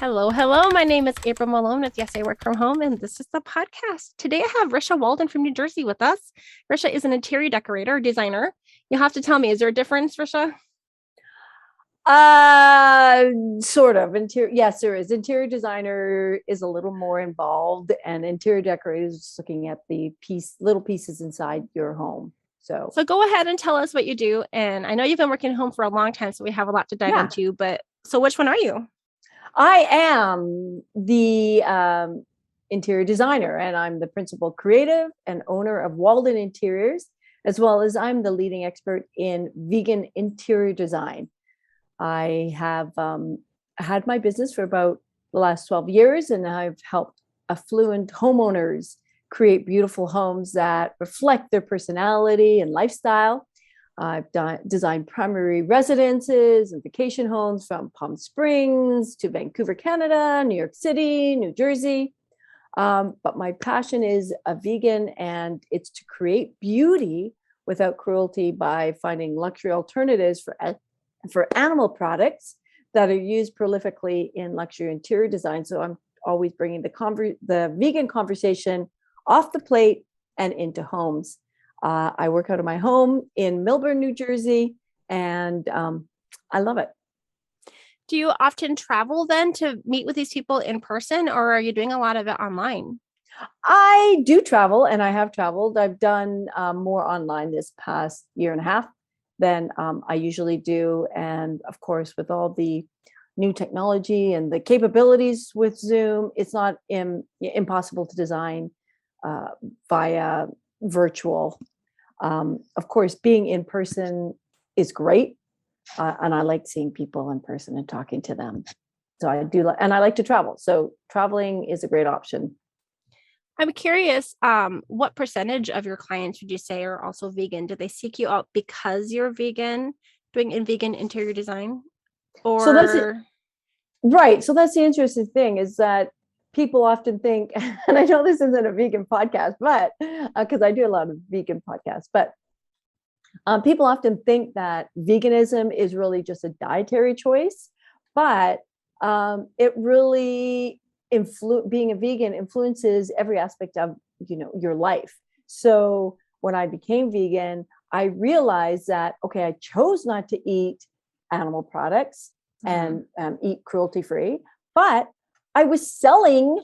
Hello, hello. My name is April Malone with Yes, I Work From Home, and this is the podcast. Today I have Risha Walden from New Jersey with us. Risha is an interior decorator, designer. You'll have to tell me, is there a difference, Risha? Uh, Sort of. Interior, yes, there is. Interior designer is a little more involved, and interior decorator is just looking at the little pieces inside your home. So, So go ahead and tell us what you do. And I know you've been working at home for a long time, so we have a lot to dive yeah, into. But so which one are you? I am the interior designer, and I'm the principal creative and owner of Walden Interiors, as well as I'm the leading expert in vegan interior design. I have had my business for about the last 12 years, and I've helped affluent homeowners create beautiful homes that reflect their personality and lifestyle. I've designed primary residences and vacation homes from Palm Springs to Vancouver, Canada, New York City, New Jersey. But my passion is a vegan, and it's to create beauty without cruelty by finding luxury alternatives for animal products that are used prolifically in luxury interior design. So I'm always bringing the vegan conversation off the plate and into homes. I work out of my home in Millburn, New Jersey, and I love it. Do you often travel then to meet with these people in person, or are you doing a lot of it online? I do travel, and I have traveled. I've done more online this past year and a half than I usually do. And of course, with all the new technology and the capabilities with Zoom, it's not impossible to design via virtual. Of course, being in person is great. And I like seeing people in person and talking to them. So I do, and I like to travel. So traveling is a great option. I'm curious, what percentage of your clients would you say are also vegan? Do they seek you out because you're vegan, doing in vegan interior design? So that's it. Or Right. So that's the interesting thing is that people often think, and I know this isn't a vegan podcast, but because I do a lot of vegan podcasts, but people often think that veganism is really just a dietary choice, but it really being a vegan influences every aspect of your life. So when I became vegan, I realized that okay, I chose not to eat animal products and eat cruelty free, but I was selling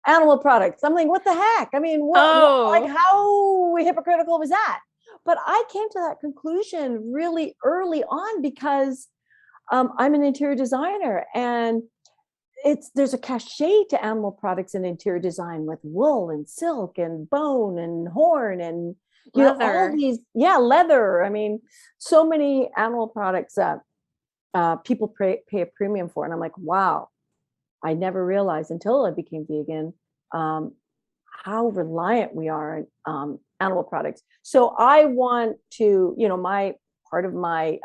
animal products. I'm like, what the heck? I mean, like, oh, how hypocritical was that? But I came to that conclusion really early on because I'm an interior designer, and there's a cachet to animal products in interior design with wool and silk and bone and horn and all leather. these, yeah, leather. I mean, so many animal products that people pay a premium for, and I'm like, wow, I never realized until I became vegan um, how reliant we are on animal products. So I want to, my part of my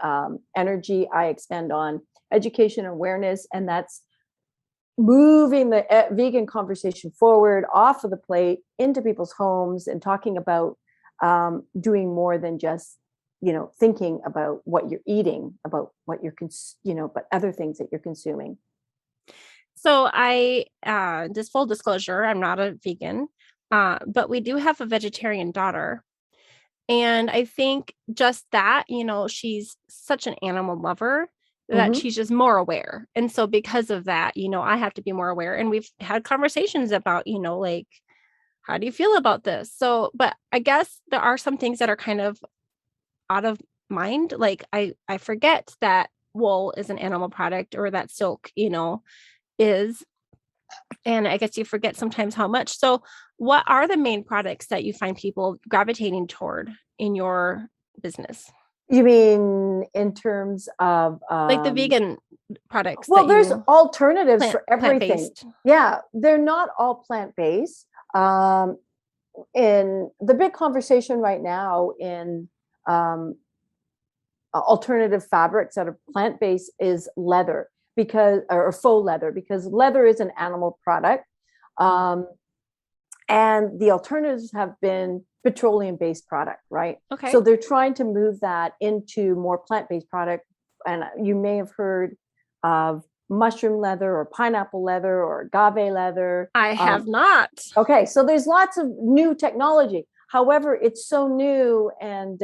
energy I expend on education and awareness, and that's moving the vegan conversation forward off of the plate into people's homes and talking about doing more than just thinking about what you're eating, about what you're but other things that you're consuming. So I just full disclosure, I'm not a vegan, but we do have a vegetarian daughter. And I think just that, she's such an animal lover that Mm-hmm. she's just more aware. And so because of that, I have to be more aware. And we've had conversations about, like, how do you feel about this? So, but I guess there are some things that are kind of out of mind. Like I forget that wool is an animal product or that silk, is. And I guess you forget sometimes how much. So, what are the main products that you find people gravitating toward in your business? You mean in terms of Like the vegan products well, that there's you alternatives for everything. plant-based. Yeah, they're not all plant-based. In the big conversation right now in um, alternative fabrics that are plant-based is leather, because or faux leather, because leather is an animal product. Um, and the alternatives have been petroleum-based product, right? Okay. So they're trying to move that into more plant-based product. And you may have heard of mushroom leather or pineapple leather or agave leather. I have not. Okay, so there's lots of new technology. However, it's so new, and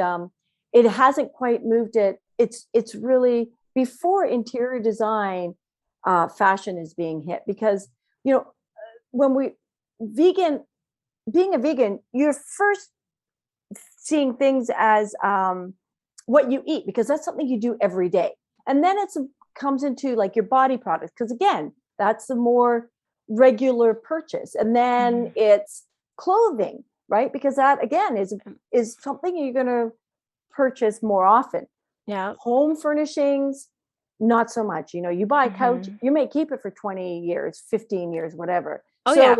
it hasn't quite moved it. It's really before interior design, fashion is being hit, because when we vegan, being a vegan, you're first seeing things as what you eat, because that's something you do every day, and then it comes into like your body products, because again, that's the more regular purchase, and then it's clothing, right? Because that again is something you're going to purchase more often. Yeah. Home furnishings, not so much. You buy a couch, you may keep it for 20 years, 15 years, whatever. Oh, so yeah.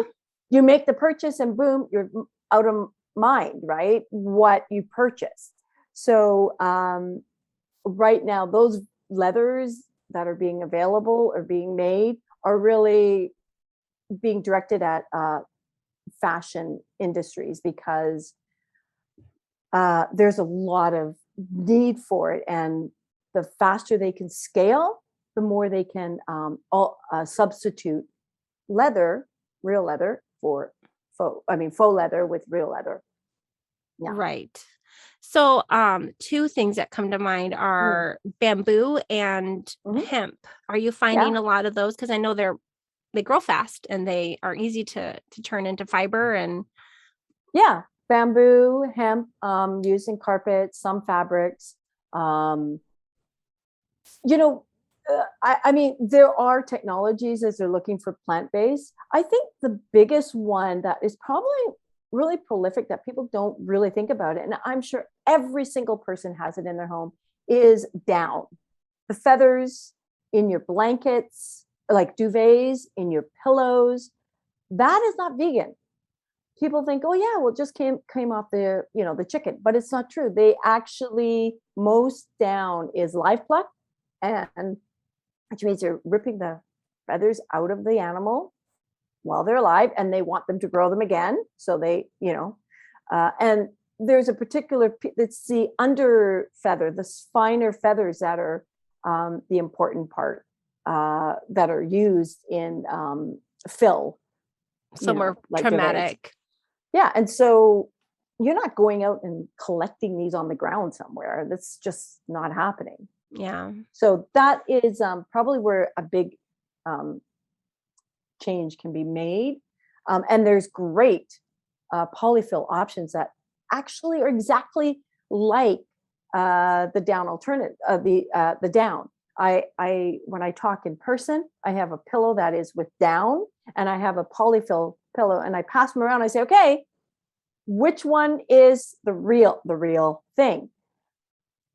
You make the purchase and boom, you're out of mind, right? What you purchased. So right now, those leathers that are being available or being made are really being directed at fashion industries, because there's a lot of need for it, and the faster they can scale, the more they can substitute leather, real leather, for faux leather with real leather. Yeah. Right. So two things that come to mind are bamboo and hemp. Are you finding a lot of those? Because I know they grow fast and they are easy to turn into fiber. And bamboo, hemp, used in carpets, some fabrics. There are technologies as they're looking for plant-based. I think the biggest one that is probably really prolific that people don't really think about it, and I'm sure every single person has it in their home, is down. The feathers in your blankets, like duvets, in your pillows. That is not vegan. People think, oh yeah, well, it just came off the chicken, but it's not true. They actually, most down is live pluck, and which means they're ripping the feathers out of the animal while they're alive, and they want them to grow them again. So they, and there's a particular, it's the under feather, the finer feathers that are the important part, that are used in fill. So more like traumatic. duvets. Yeah. And so you're not going out and collecting these on the ground somewhere. That's just not happening. Yeah. So that is probably where a big change can be made. And there's great polyfill options that actually are exactly like the down alternative, the down. When I talk in person, I have a pillow that is with down, and I have a polyfill pillow, and I pass them around. I say, okay, which one is the real thing?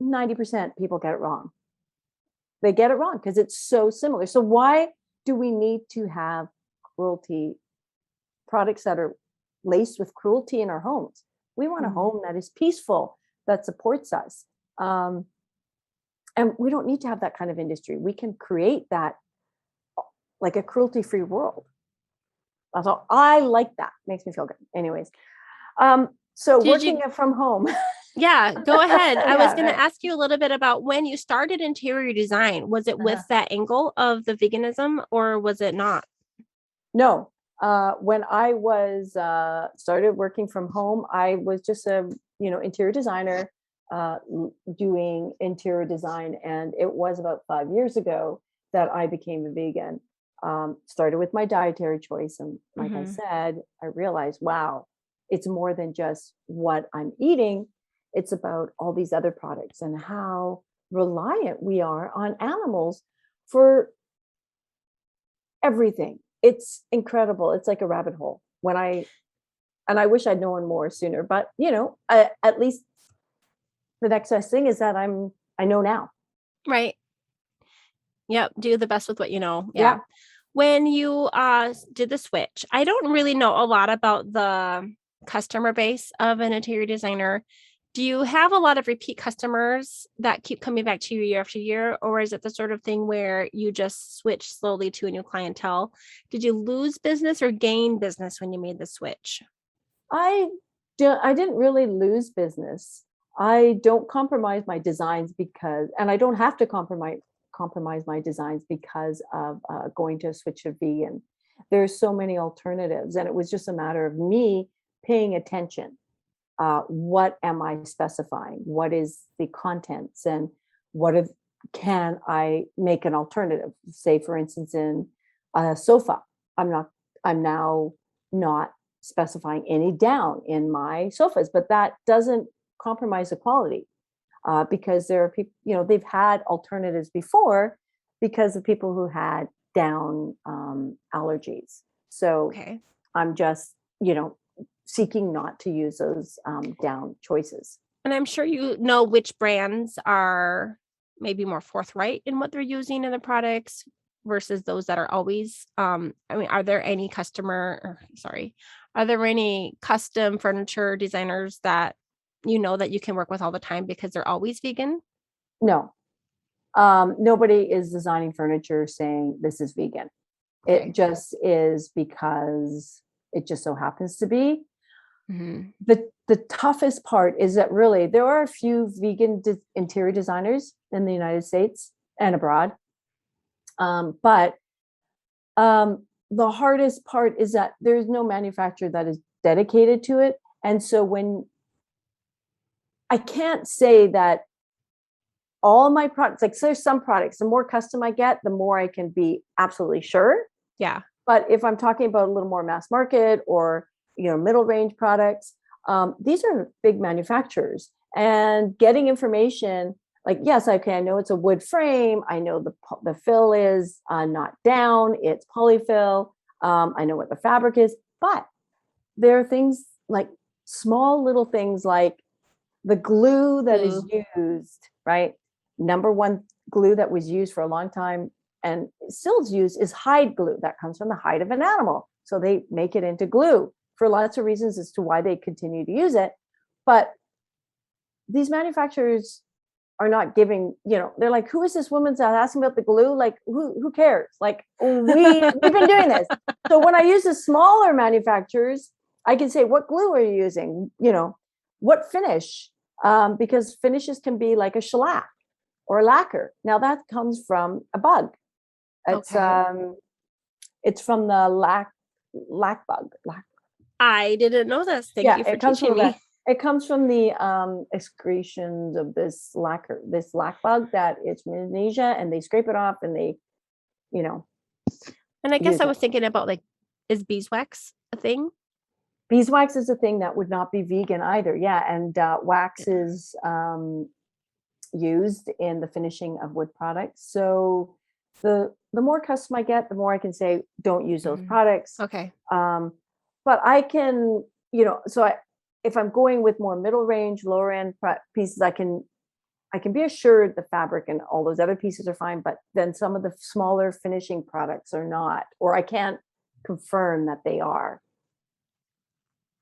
90% people get it wrong. They get it wrong because it's so similar. So why do we need to have cruelty products that are laced with cruelty in our homes? We want a home that is peaceful, that supports us. And we don't need to have that kind of industry. We can create that, like a cruelty-free world. So I like that. Makes me feel good. Anyways, so working from home. Yeah, go ahead. I was going to ask you a little bit about when you started interior design. Was it with that angle of the veganism, or was it not? No. When I was started working from home, I was just a interior designer, doing interior design, and it was about 5 years ago that I became a vegan. Started with my dietary choice, and like I said, I realized, wow, it's more than just what I'm eating. It's about all these other products and how reliant we are on animals for everything. It's incredible. It's like a rabbit hole. I wish I'd known more sooner, but at least the next best thing is that I know now. Right. Yep. Do the best with what you know. Yeah. When you did the switch, I don't really know a lot about the customer base of an interior designer. Do you have a lot of repeat customers that keep coming back to you year after year, or is it the sort of thing where you just switch slowly to a new clientele? Did you lose business or gain business when you made the switch? I didn't really lose business. I don't compromise my designs and I don't have to compromise compromise my designs because of going to a switch to vegan. There's so many alternatives, and it was just a matter of me paying attention. What am I specifying? What is the contents, and can I make an alternative? Say, for instance, in a sofa, I'm now not specifying any down in my sofas, but that doesn't compromise the quality, because there are people, they've had alternatives before because of people who had down allergies. So Okay. I'm just, seeking not to use those down choices. And I'm sure you know which brands are maybe more forthright in what they're using in the products versus those that are always, are there any are there any custom furniture designers that that you can work with all the time because they're always vegan? No, nobody is designing furniture saying this is vegan. Okay. It just is because it just so happens to be. Mm-hmm. The toughest part is that really there are a few vegan interior designers in the United States and abroad. But the hardest part is that there's no manufacturer that is dedicated to it. And so when I can't say that all my products, like, so there's some products, the more custom I get, the more I can be absolutely sure. Yeah. But if I'm talking about a little more mass market or, middle range products, these are big manufacturers, and getting information like, yes, okay, I know it's a wood frame. I know the fill is not down, it's polyfill. I know what the fabric is, but there are things like small little things like the glue that is used, right? Number one glue that was used for a long time and still is used is hide glue. That comes from the hide of an animal. So they make it into glue for lots of reasons as to why they continue to use it. But these manufacturers are not giving, they're like, who is this woman that's asking about the glue? Like, who cares? Like, we've been doing this. So when I use the smaller manufacturers, I can say, what glue are you using? What finish? Because finishes can be like a shellac or a lacquer. Now that comes from a bug. It's it's from the lac bug. I didn't know this. Thank you for teaching me. It comes from the excretions of this lac bug that it's from Indonesia, and they scrape it off and they, And I guess I was thinking about, like, is beeswax a thing? Beeswax is a thing that would not be vegan either. Yeah. And wax is used in the finishing of wood products. So the more custom I get, the more I can say, don't use those products. Okay. But I can, if I'm going with more middle range, lower end pieces, I can be assured the fabric and all those other pieces are fine, but then some of the smaller finishing products are not, or I can't confirm that they are.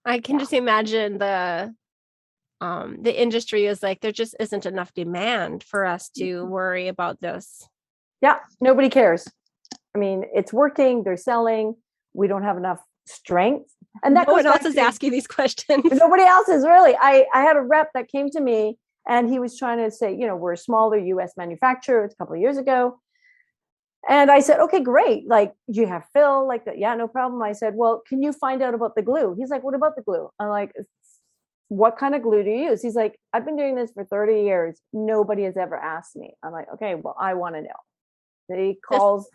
I can just imagine the industry is like, there just isn't enough demand for us to worry about this. Yeah, nobody cares. I mean, it's working, they're selling, we don't have enough strength. And that no one else is asking these questions. Nobody else is really. I had a rep that came to me and he was trying to say, we're a smaller US manufacturer. It's a couple of years ago. And I said, okay, great. Like, do you have fill like that? Yeah, no problem. I said, well, can you find out about the glue? He's like, what about the glue? I'm like, what kind of glue do you use? He's like, I've been doing this for 30 years. Nobody has ever asked me. I'm like, okay, well, I want to know. He calls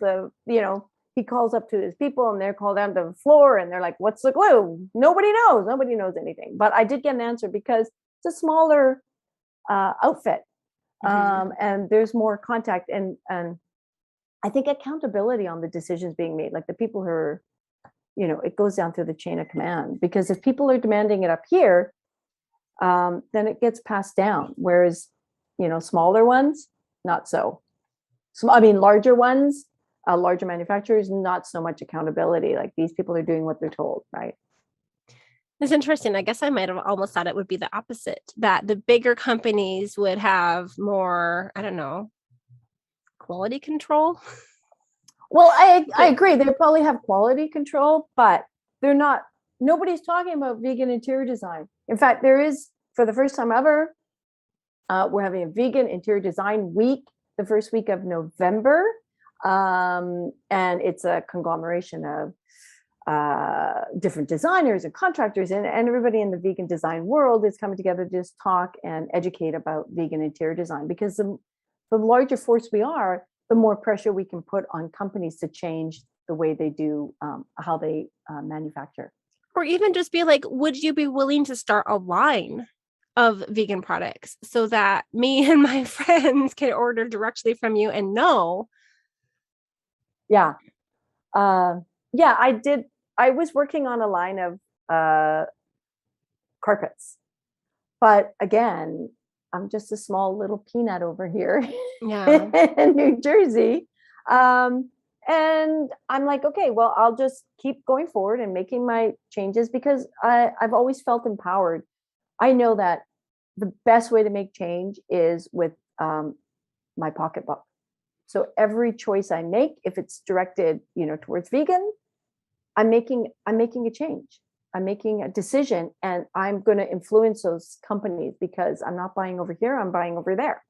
he calls up to his people and they're called down to the floor and they're like, what's the glue? Nobody knows. Nobody knows anything. But I did get an answer because it's a smaller outfit. And there's more contact and I think accountability on the decisions being made, like the people who are, it goes down through the chain of command, because if people are demanding it up here, then it gets passed down. Whereas, smaller ones, not so. Larger ones, larger manufacturers, not so much accountability. Like, these people are doing what they're told, right? It's interesting. I guess I might have almost thought it would be the opposite, that the bigger companies would have more, I don't know, quality control. Well, I agree. They probably have quality control, but nobody's talking about vegan interior design. In fact, there is, for the first time ever, we're having a vegan interior design week the first week of November. And it's a conglomeration of different designers and contractors and everybody in the vegan design world is coming together to just talk and educate about vegan interior design, because the larger force we are, the more pressure we can put on companies to change the way they do, how they manufacture. Or even just be like, would you be willing to start a line of vegan products so that me and my friends can order directly from you and know? Yeah. Yeah, I did. I was working on a line of carpets, but again, I'm just a small little peanut over here Yeah. in New Jersey. And I'm like, okay, well, I'll just keep going forward and making my changes, because I've always felt empowered. I know that the best way to make change is with my pocketbook. So every choice I make, if it's directed, towards vegan, I'm making a change. I'm making a decision, and I'm going to influence those companies, because I'm not buying over here, I'm buying over there.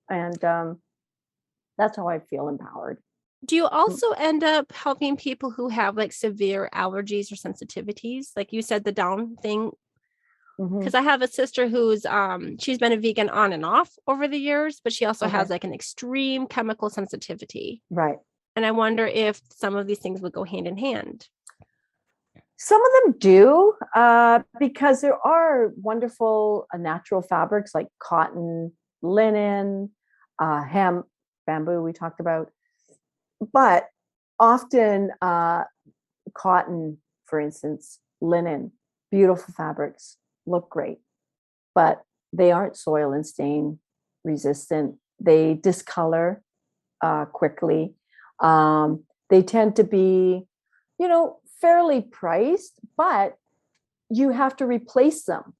And that's how I feel empowered. Do you also end up helping people who have like severe allergies or sensitivities? Like you said, the down thing. Because I have a sister who's she's been a vegan on and off over the years, but she also has like an extreme chemical sensitivity. Right. And I wonder if some of these things would go hand in hand. Some of them do, because there are wonderful natural fabrics like cotton, linen, hemp, bamboo we talked about. But often cotton, for instance, linen, beautiful fabrics, look great, but they aren't soil and stain resistant. They discolor quickly. They tend to be, fairly priced, but you have to replace them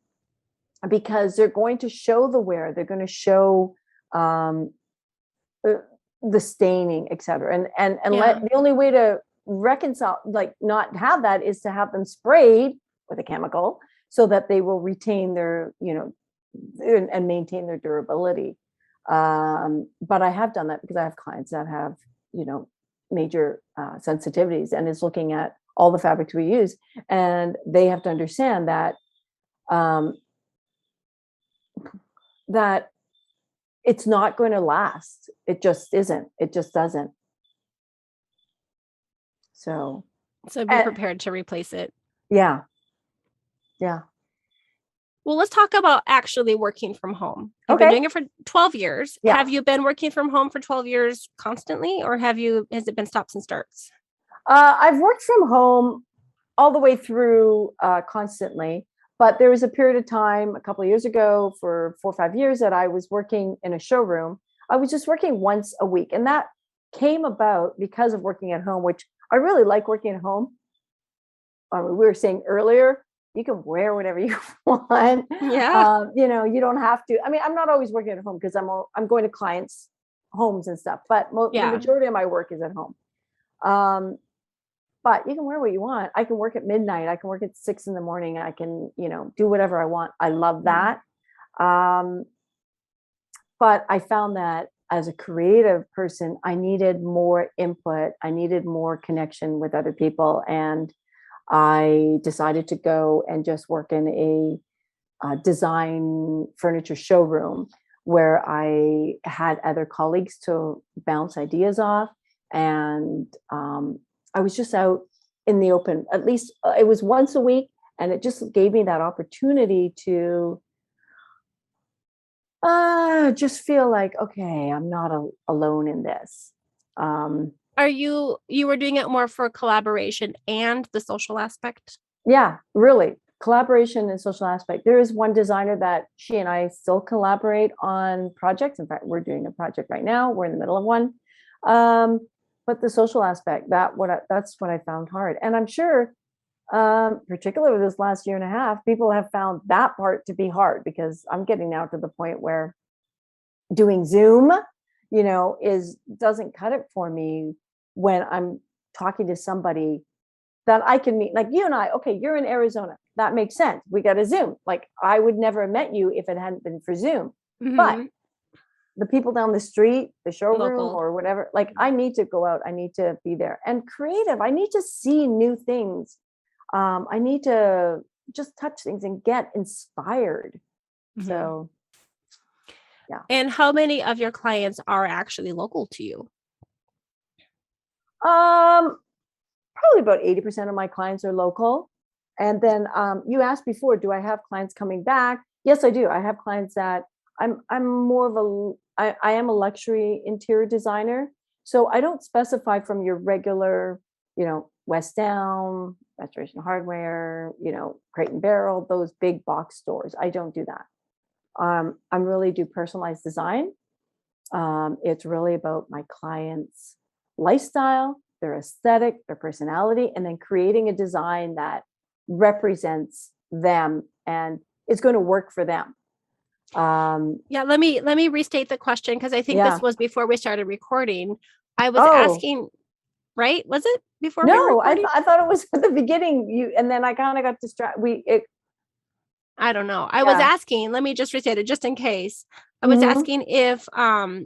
because they're going to show the wear. They're going to show the staining, etc. And the only way to reconcile, like not have that, is to have them sprayed with a chemical so that they will retain their, and maintain their durability. But I have done that because I have clients that have, major sensitivities, and is looking at all the fabrics we use, and they have to understand that that it's not going to last. It just isn't. It just doesn't. So be prepared to replace it. Yeah. Well, let's talk about actually working from home. You've been doing it for 12 years. Yeah. Have you been working from home for 12 years constantly, or has it been stops and starts? I've worked from home all the way through constantly, but there was a period of time a couple of years ago for 4 or 5 years that I was working in a showroom. I was just working once a week, and that came about because of working at home, which I really like working at home. We were saying earlier, you can wear whatever you want. Yeah. You don't have to. I mean, I'm not always working at home because I'm going to clients' homes and stuff, but the majority of my work is at home. But you can wear what you want. I can work at midnight. I can work at 6 a.m. I can, do whatever I want. I love that. But I found that as a creative person, I needed more input. I needed more connection with other people. And I decided to go and just work in a design furniture showroom where I had other colleagues to bounce ideas off. And I was just out in the open. At least it was once a week. And it just gave me that opportunity to just feel like, okay, I'm not alone in this. You were doing it more for collaboration and the social aspect? Yeah, really. Collaboration and social aspect. There is one designer that she and I still collaborate on projects. In fact, we're doing a project right now. We're in the middle of one. But the social aspect, that's what I found hard. And I'm sure, particularly this last year and a half, people have found that part to be hard, because I'm getting now to the point where doing Zoom, doesn't cut it for me when I'm talking to somebody that I can meet, like you and I. Okay, you're in Arizona. That makes sense. We got a Zoom. Like I would never have met you if it hadn't been for Zoom. Mm-hmm. But the people down the street, the showroom Local. or whatever. Like I need to go out. I need to be there. And creative, I need to see new things. I need to just touch things and get inspired. Mhm. So yeah. And how many of your clients are actually local to you? Probably about 80% of my clients are local. And then you asked before, do I have clients coming back? Yes, I do. I have clients that I'm more of I am a luxury interior designer. So I don't specify from your regular, West Elm, Restoration Hardware, Crate and Barrel, those big box stores. I don't do that. I'm really do personalized design. It's really about my clients' lifestyle, their aesthetic, their personality, and then creating a design that represents them and is going to work for them. Yeah, let me restate the question because I think this Yeah. was before we started recording. I was Oh, asking, right? Was it before we were no, recording? I thought it was at the beginning. And then I kind of got distracted. I don't know. I was Yeah. asking, let me just restate it just in case. I was Hmm. asking if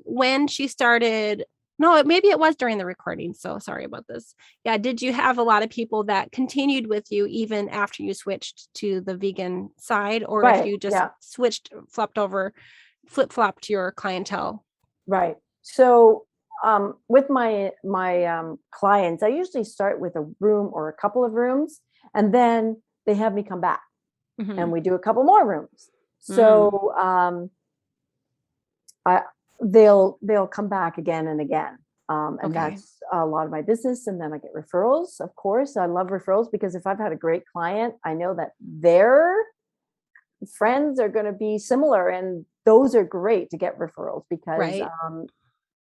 when she started, no, maybe it was during the recording. So sorry about this. Yeah, did you have a lot of people that continued with you even after you switched to the vegan side, or if Right. you just Yeah. switched, flip-flopped your clientele? Right. So with my clients, I usually start with a room or a couple of rooms, and then they have me come back and Mhm. we do a couple more rooms. Mm, So I, they'll come back again and again, and okay. that's a lot of my business. And then I get referrals. Of course, I love referrals because if I've had a great client, I know that their friends are going to be similar, and those are great to get referrals because Right.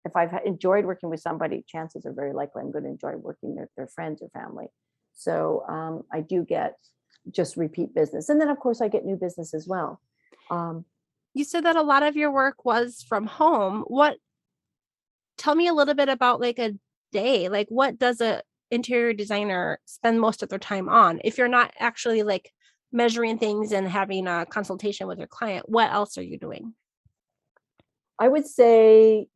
if I've enjoyed working with somebody, chances are very likely I'm going to enjoy working with their friends or family. So I do get just repeat business, and then of course I get new business as well. Um, You said that a lot of your work was from home. Tell me a little bit about like a day. Like what does a interior designer spend most of their time on? If you're not actually like measuring things and having a consultation with your client, what else are you doing? I would say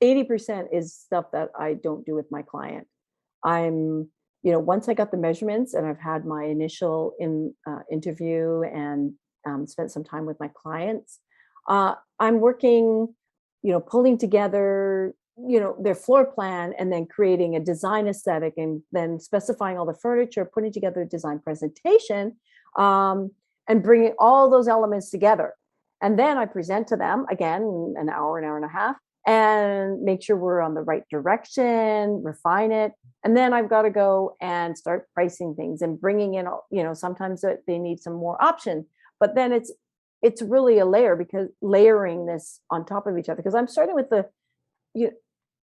80% is stuff that I don't do with my client. I'm, once I got the measurements and I've had my initial interview and spent some time with my clients, I'm working, pulling together, their floor plan and then creating a design aesthetic and then specifying all the furniture, putting together a design presentation, and bringing all those elements together. And then I present to them again an hour and a half, and make sure we're on the right direction, refine it. And then I've got to go and start pricing things and bringing in, sometimes they need some more option, but then it's really a layer because layering this on top of each other. Because I'm starting with you,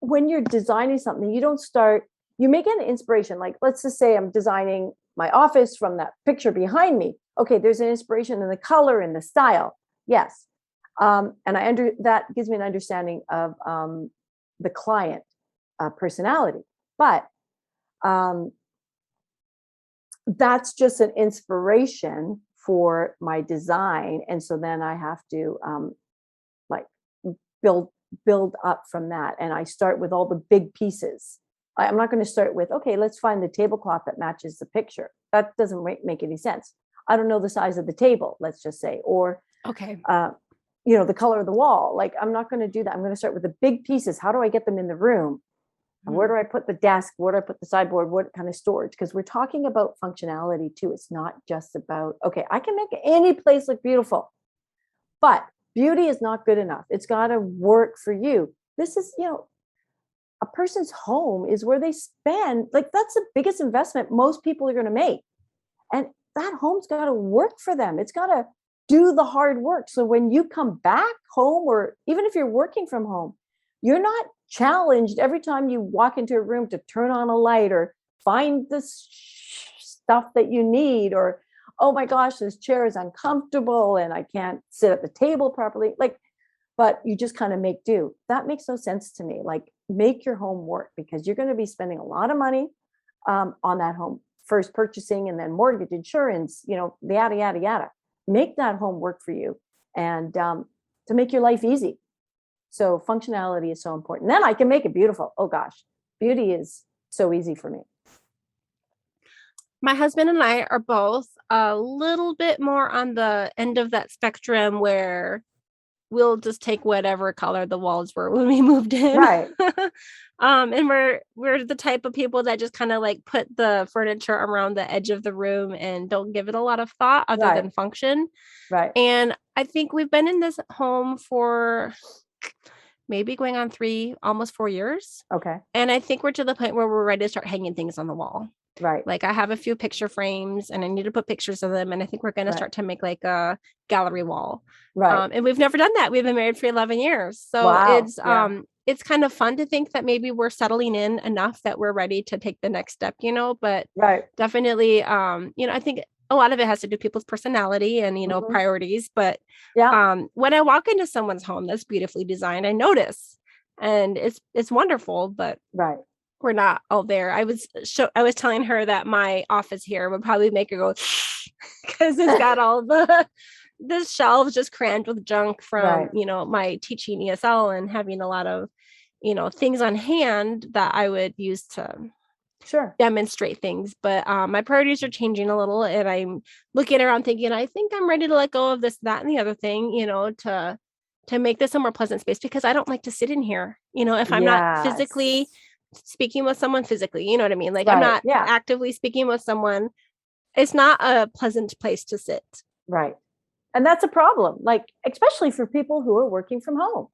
when you're designing something, you don't start, you make an inspiration. Like, let's just say I'm designing my office from that picture behind me. Okay, there's an inspiration in the color and the style. Yes. And that gives me an understanding of the client personality. But um, that's just an inspiration for my design. And so then I have to like build build up from that. And I start with all the big pieces. I'm not going to start with, okay, let's find the tablecloth that matches the picture. That doesn't make any sense. I don't know the size of the table, let's just say, or Okay. uh, the color of the wall. Like, I'm not going to do that. I'm going to start with the big pieces. How do I get them in the room? And where Mhm. do I put the desk? Where do I put the sideboard? What kind of storage? Because we're talking about functionality too. It's not just about, okay, I can make any place look beautiful, but beauty is not good enough. It's got to work for you. This is, a person's home is where they spend, like, that's the biggest investment most people are going to make. And that home's got to work for them. It's got to do the hard work. So when you come back home, or even if you're working from home, you're not challenged every time you walk into a room to turn on a light or find the stuff that you need, or, oh my gosh, this chair is uncomfortable and I can't sit at the table properly. Like, but you just kind of make do. That makes no sense to me. Like, make your home work because you're going to be spending a lot of money on that home, first purchasing and then mortgage, insurance, the yada, yada, yada. Make that home work for you and to make your life easy. So functionality is so important. Then I can make it beautiful. Oh gosh, beauty is so easy for me. My husband and I are both a little bit more on the end of that spectrum where we'll just take whatever color the walls were when we moved in. Right. And we're the type of people that just kind of like put the furniture around the edge of the room and don't give it a lot of thought other Right. than function. Right. And I think we've been in this home for maybe going on almost 4 years. Okay. And I think we're to the point where we're ready to start hanging things on the wall. Right. Like I have a few picture frames and I need to put pictures of them. And I think we're going to start to make like a gallery wall. Right. And we've never done that. We've been married for 11 years. So Wow. it's kind of fun to think that maybe we're settling in enough that we're ready to take the next step, but Right. definitely, I think a lot of it has to do with people's personality and, priorities. But when I walk into someone's home that's beautifully designed, I notice, and it's wonderful, but right. We're not all there. I was telling her that my office here would probably make her go because it's got all the shelves just crammed with junk from, my teaching ESL and having a lot of, things on hand that I would use to demonstrate things. But my priorities are changing a little, and I'm looking around thinking, I think I'm ready to let go of this, that, and the other thing, to make this a more pleasant space, because I don't like to sit in here, if I'm not physically speaking with someone physically, you know what I mean? Like I'm not actively speaking with someone. It's not a pleasant place to sit. Right. And that's a problem, like, especially for people who are working from home.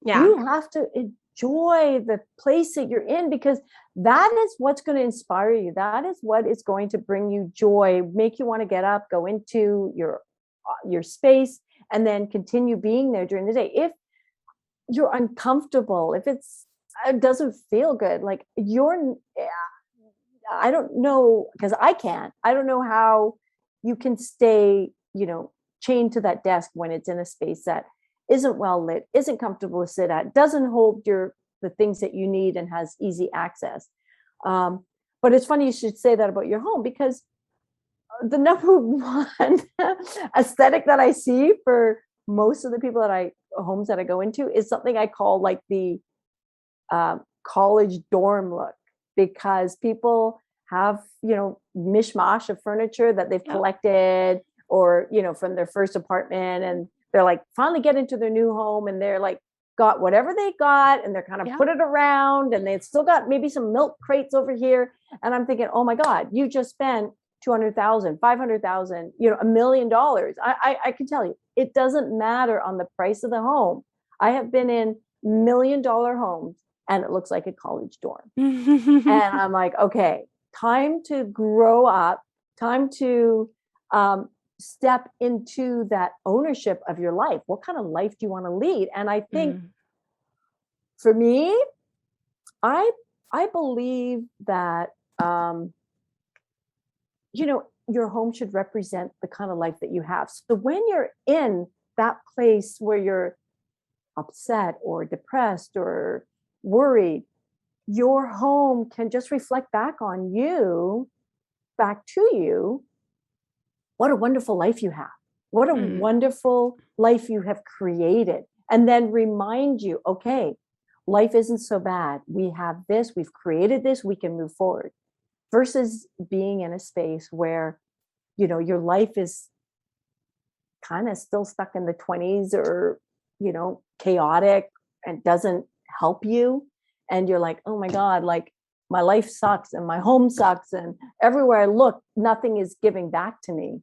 Yeah. You have to enjoy the place that you're in, because that is what's going to inspire you. That is what is going to bring you joy, make you want to get up, go into your space, and then continue being there during the day. If you're uncomfortable, if it doesn't feel good, like I don't know, because I don't know how you can stay, chained to that desk when it's in a space that isn't well lit, isn't comfortable to sit at, doesn't hold the things that you need, and has easy access. But it's funny you should say that about your home, because the number one aesthetic that I see for most of the homes that I go into is something I call like the college dorm look, because people have, mishmash of furniture that they've collected, or, from their first apartment, and they're like finally get into their new home, and they're like got whatever they got, and they're kind of put it around, and they've still got maybe some milk crates over here. And I'm thinking, oh my God, you just spent $200,000, $500,000, $1 million. I can tell you, it doesn't matter on the price of the home. I have been in $1 million homes, and it looks like a college dorm. And I'm like, okay, time to grow up, time to step into that ownership of your life. What kind of life do you want to lead? And I think for me, I believe that, your home should represent the kind of life that you have. So when you're in that place where you're upset or depressed or worried, your home can just reflect back on you, back to you. What a wonderful life you have. What a wonderful life you have created. And then remind you, okay, life isn't so bad. We have this, we've created this, we can move forward. Versus being in a space where, your life is kind of still stuck in the 20s, or, chaotic, and doesn't help you. And you're like, oh my God, like my life sucks, and my home sucks, and everywhere I look, nothing is giving back to me.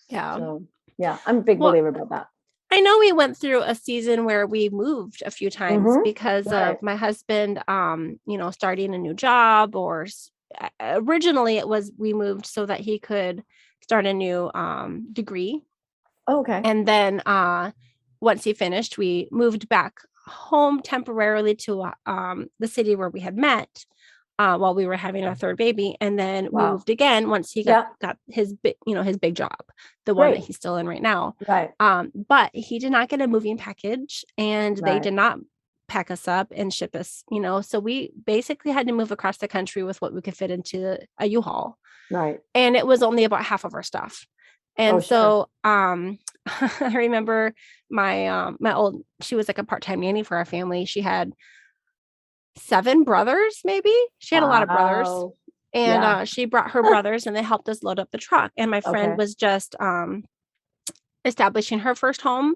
Yeah. So, yeah, I'm a big believer about that. I know we went through a season where we moved a few times because of my husband, starting a new job, or originally it was, we moved so that he could start a new degree. Okay. And then once he finished, we moved back home temporarily to the city where we had met while we were having our third baby. And then we moved again once he got his big job, the one that he's still in right now. Right. But he did not get a moving package, and they did not pack us up and ship us, so we basically had to move across the country with what we could fit into a U-Haul. Right. And it was only about half of our stuff. And I remember my old, she was like a part-time nanny for our family. She had 7 brothers, maybe. She had a lot of brothers. Wow. And Yeah. she brought her brothers and they helped us load up the truck. And my friend Okay. was just establishing her first home.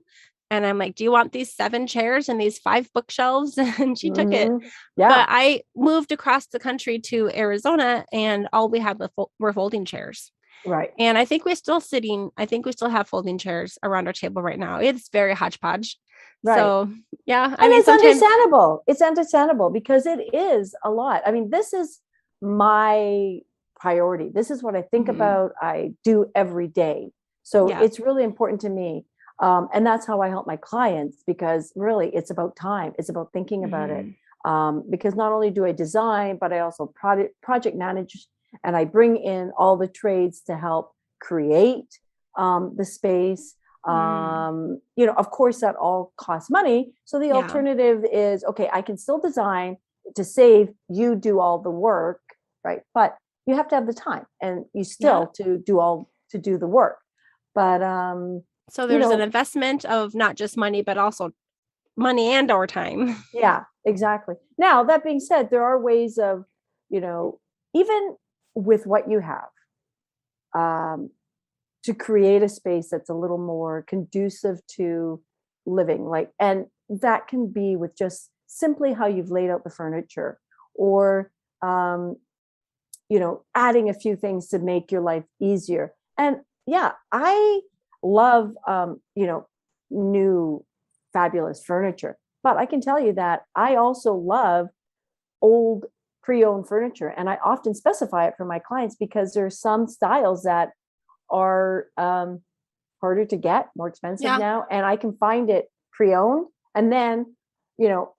And I'm like, do you want these 7 chairs and these 5 bookshelves? And she took it. Yeah. But I moved across the country to Arizona and all we had were folding chairs. Right. And I think we still have folding chairs around our table right now. It's very hodgepodge. Right. So yeah, I And mean, it's sometimes, understandable. It's understandable because it is a lot. I mean, this is my priority. This is what I think mhm, about. I do every day. So yeah, it's really important to me. And that's how I help my clients because really it's about time. It's about thinking about it. mhm, Because not only do I design, but I also project manage and I bring in all the trades to help create the space. mm, Of course, that all costs money. So the yeah, alternative is okay, I can still design to save you do all the work, right? But you have to have the time and you yeah. still to do the work. But So you there's an know, investment of not just money, but also money and our time. yeah, exactly. Now, that being said, there are ways of, even with what you have, um, to create a space that's a little more conducive to living. And that can be with just simply how you've laid out the furniture or, um, adding a few things to make your life easier. And yeah, I love, new fabulous furniture. But I can tell you that I also love old pre-owned furniture. And I often specify it for my clients because there's some styles that are harder to get, more expensive Yeah, now. And I can find it pre-owned and then, you know,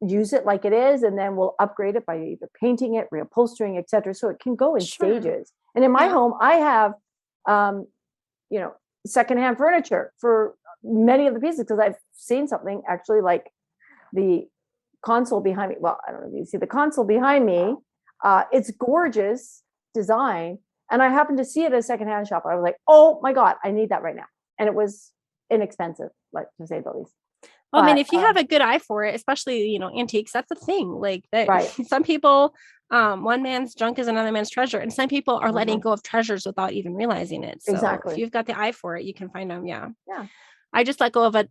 use it like it is. And then we'll upgrade it by either painting it, reupholstering, et cetera. So it can go in sure. stages. And in my Yeah. home, I have, um, you know, secondhand furniture for many of the pieces because I've seen something actually like the console behind me. Well, I don't know if you see the console behind me. It's gorgeous design. And I happened to see it at a secondhand shop. I was like, oh my God, I need that right now. And it was inexpensive, like to say the least. Well, I mean, But if you have a good eye for it, especially, antiques, that's the thing. Like that right. some people, one man's junk is another man's treasure. And some people are letting Mhm. go of treasures without even realizing it. So if Exactly. you've got the eye for it, you can find them. Yeah. Yeah. I just let go of it.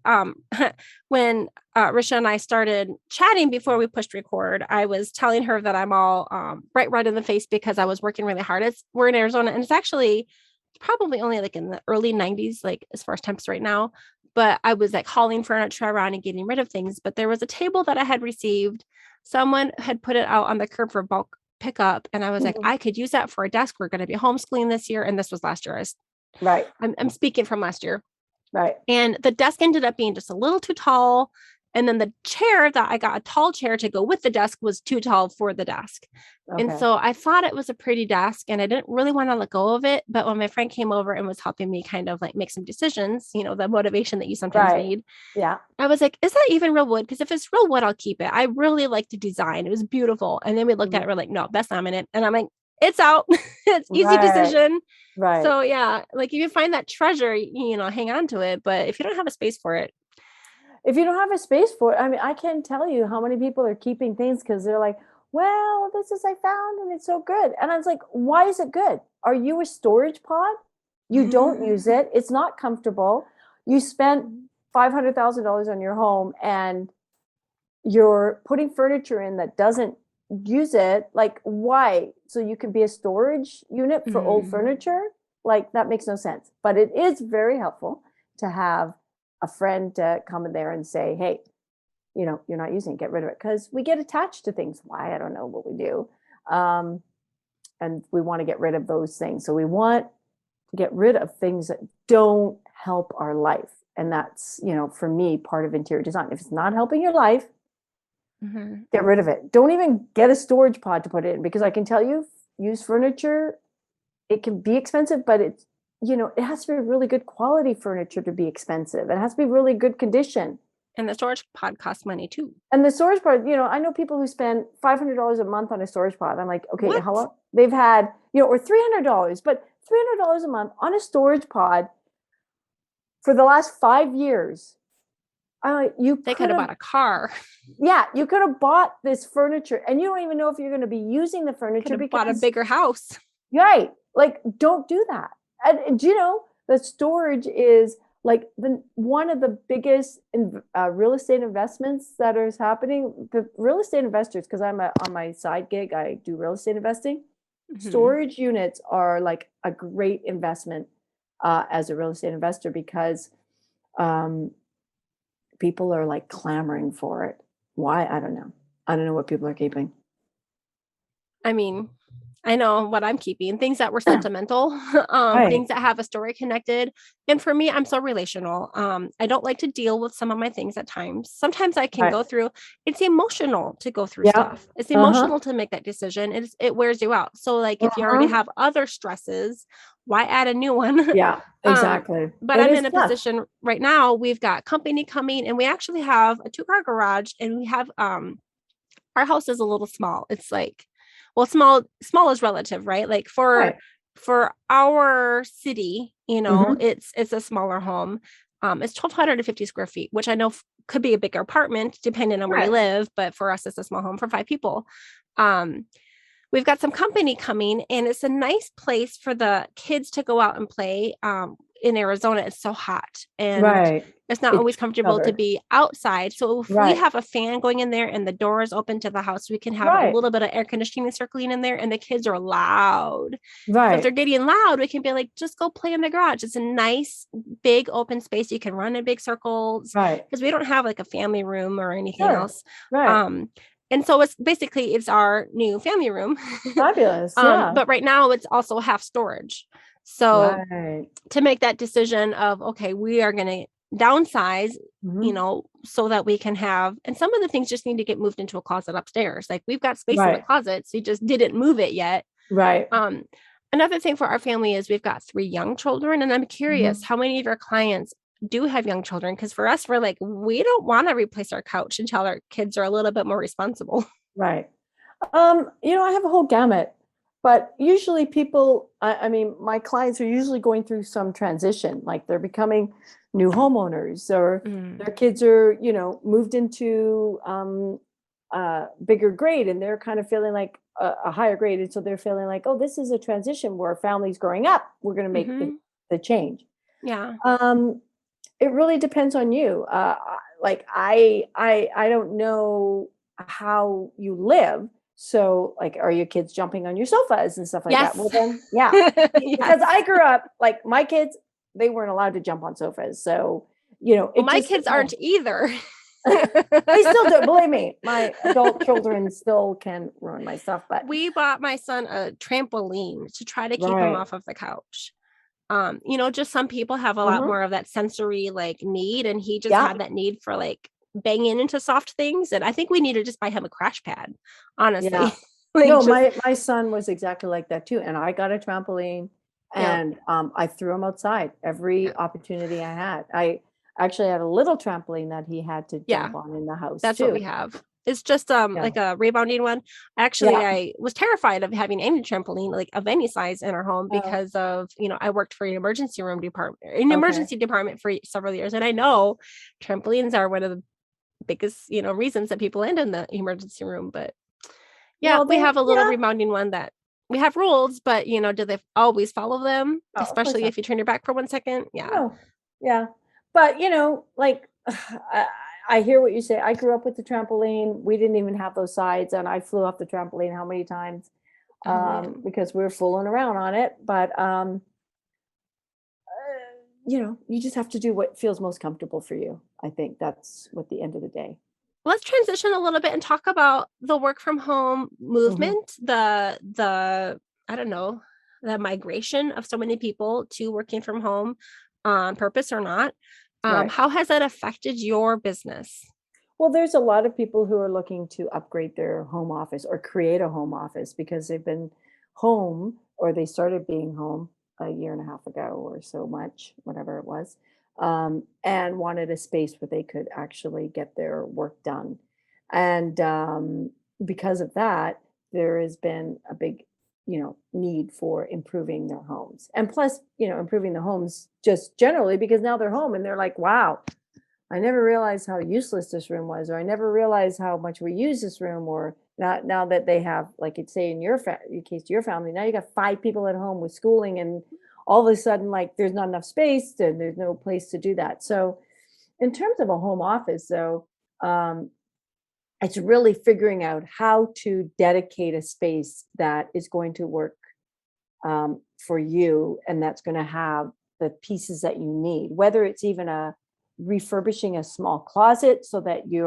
When Risha and I started chatting before we pushed record, I was telling her that I'm all bright red in the face because I was working really hard. We're in Arizona and it's actually probably only like in the early 90s, like as far as temps right now. But I was like hauling furniture around and getting rid of things. But there was a table that I had received. Someone had put it out on the curb for bulk pickup. And I was like, Mhm. I could use that for a desk. We're going to be homeschooling this year. And this was last year. Right. I'm speaking from last year. Right. And the desk ended up being just a little too tall. And then the chair that I got a tall chair to go with the desk was too tall for the desk. And Okay. so I thought it was a pretty desk and I didn't really want to let go of it. But when my friend came over and was helping me kind of like make some decisions, the motivation that you sometimes Right. need, Yeah. I was like, is that even real wood? Because if it's real wood, I'll keep it. I really like the design. It was beautiful. And then we looked at it, Mhm. we're like, no, that's laminate. And I'm like, it's out. It's easy Right. decision. Right. So yeah, like if you find that treasure, hang on to it. But if you don't have a space for it, If you don't have a space for it, I mean, I can't tell you how many people are keeping things because they're like, well, this is I found and it's so good. And I was like, why is it good? Are you a storage pod? You don't use it. It's not comfortable. You spent $500,000 on your home and you're putting furniture in that doesn't use it. Like, why? So you can be a storage unit for old Mhm. furniture? Like, that makes no sense. But it is very helpful to have a friend come in there and say, hey, you're not using it, get rid of it. Because we get attached to things. Why? I don't know what we do. Um, and we want to get rid of those things. So we want to get rid of things that don't help our life. And that's, for me, part of interior design. If it's not helping your life, Mhm. get rid of it. Don't even get a storage pod to put it in because I can tell you, used furniture, it can be expensive, but it has to be really good quality furniture to be expensive. It has to be really good condition. And the storage pod costs money too. And the storage pod, I know people who spend $500 a month on a storage pod. I'm like, okay, how What? long? They've had, or $300, but $300 a month on a storage pod. for the last 5 years, you They could could have have, bought a car. yeah, you could have bought this furniture and you don't even know if you're going to be using the Could furniture have bought a because, bigger house. right, like, don't do that. And do you know that storage is like one of the biggest real estate investments that is happening? The real estate investors, because on my side gig, I do real estate investing. Mhm. Storage units are like a great investment as a real estate investor because um, people are like clamoring for it. Why? I don't know. I don't know what people are keeping. I mean, I know what I'm keeping, things that were sentimental, Right. things that have a story connected. And for me, I'm so relational. I don't like to deal with some of my things at times. Sometimes I can Right. go through, it's emotional to go through Yeah. stuff. It's Uh-huh. emotional to make that decision. It wears you out. So like if you already Uh-huh. have other stresses, why add a new one? Yeah, um, exactly. but It I'm is in a tough. position right now, we've got company coming and we actually have a 2-car garage and we have our house is a little small. It's like, well, small is relative, right? Like Right. for our city, Hmm. it's a smaller home. It's 1,250 square feet, which I know could be a bigger apartment depending on where you Right. live, but for us, it's a small home for 5 people. Um, we've got some company coming, and it's a nice place for the kids to go out and play. In Arizona, it's so hot, and Right. it's not It's always comfortable to covered. be outside. So if we Right. have a fan going in there and the door is open to the house, we can have a Right. little bit of air conditioning circling in there, and the kids are loud. So if Right. they're getting loud, we can be like, just go play in the garage. It's a nice, big open space. You can run in big circles Right. because we don't have like a family room or anything Sure. else. Right. Um, and so it's our new family room. Fabulous. Yeah. But right now it's also half storage. So Right. to make that decision of, okay, we are going to downsize, Hmm. so that we can have, and some of the things just need to get moved into a closet upstairs. Like we've got space in the Right. closet, so you just didn't move it yet. Right. Um, Another thing for our family is we've got 3 young children, and I'm curious Hmm. how many of your clients do have young children? Because for us, we're like, we don't want to replace our couch until our kids are a little bit more responsible. Right. I have a whole gamut, but usually people, I mean, my clients are usually going through some transition, like they're becoming new homeowners or Mm. their kids are, moved into bigger grade and they're kind of feeling like a higher grade. And so they're feeling like, oh, this is a transition where family's growing up. We're going to make Hmm. the change. Yeah. Um, it really depends on you. Like I don't know how you live. So like, are your kids jumping on your sofas and stuff like that? Yes. Well, then, yeah, because Yes. I grew up like my kids, they weren't allowed to jump on sofas. So, Well, it my just kids aren't either. they still do. Believe me, my adult children still can ruin my stuff. But We bought my son a trampoline to try to keep him right, off of the couch. Just some people have a lot uh-huh. more of that sensory like need, and he just Yeah, had that need for like banging into soft things. And I think we need to just buy him a crash pad, yeah. honestly. Like No, just my son was exactly like that too, and I got a trampoline, yeah, and, I threw him outside yeah, every opportunity I had. I actually had a little trampoline that he had to yeah. jump on in the house That's what too. we have. It's just Yeah. like a rebounding one. Actually, Yeah. I was terrified of having any trampoline like of any size in our home Oh, because of, I worked for an okay. emergency department for several years. And I know trampolines are one of the biggest, reasons that people end in the emergency room. But yeah, Well, we they have a little yeah. rebounding one that we have rules, but do they always follow them? Oh, of course Especially not. if you turn your back for 1 second. Yeah. No. Yeah. But, like, I I hear what you say. I grew up with the trampoline. We didn't even have those sides, and I flew off the trampoline how many times, Oh man. because we were fooling around on it. But, you just have to do what feels most comfortable for you. I think that's what the end of the day. Let's transition a little bit and talk about the work from home Mhm. movement, the I don't know, the migration of so many people to working from home on purpose or not. Right. How has that affected your business? Well, there's a lot of people who are looking to upgrade their home office or create a home office because they've been home or they started being home a year and a half ago or so much, whatever it was, and wanted a space where they could actually get their work done. And because of that, there has been a big need for improving their homes. And plus, improving the homes just generally, because now they're home and they're like, wow, I never realized how useless this room was, or I never realized how much we use this room, or now that they have, like you'd say in your case, your family, now you got 5 people at home with schooling, and all of a sudden, like, there's not enough space and there's no place to do that. So in terms of a home office, though, it's really figuring out how to dedicate a space that is going to work for you, and that's going to have the pieces that you need, whether it's even refurbishing a small closet so that you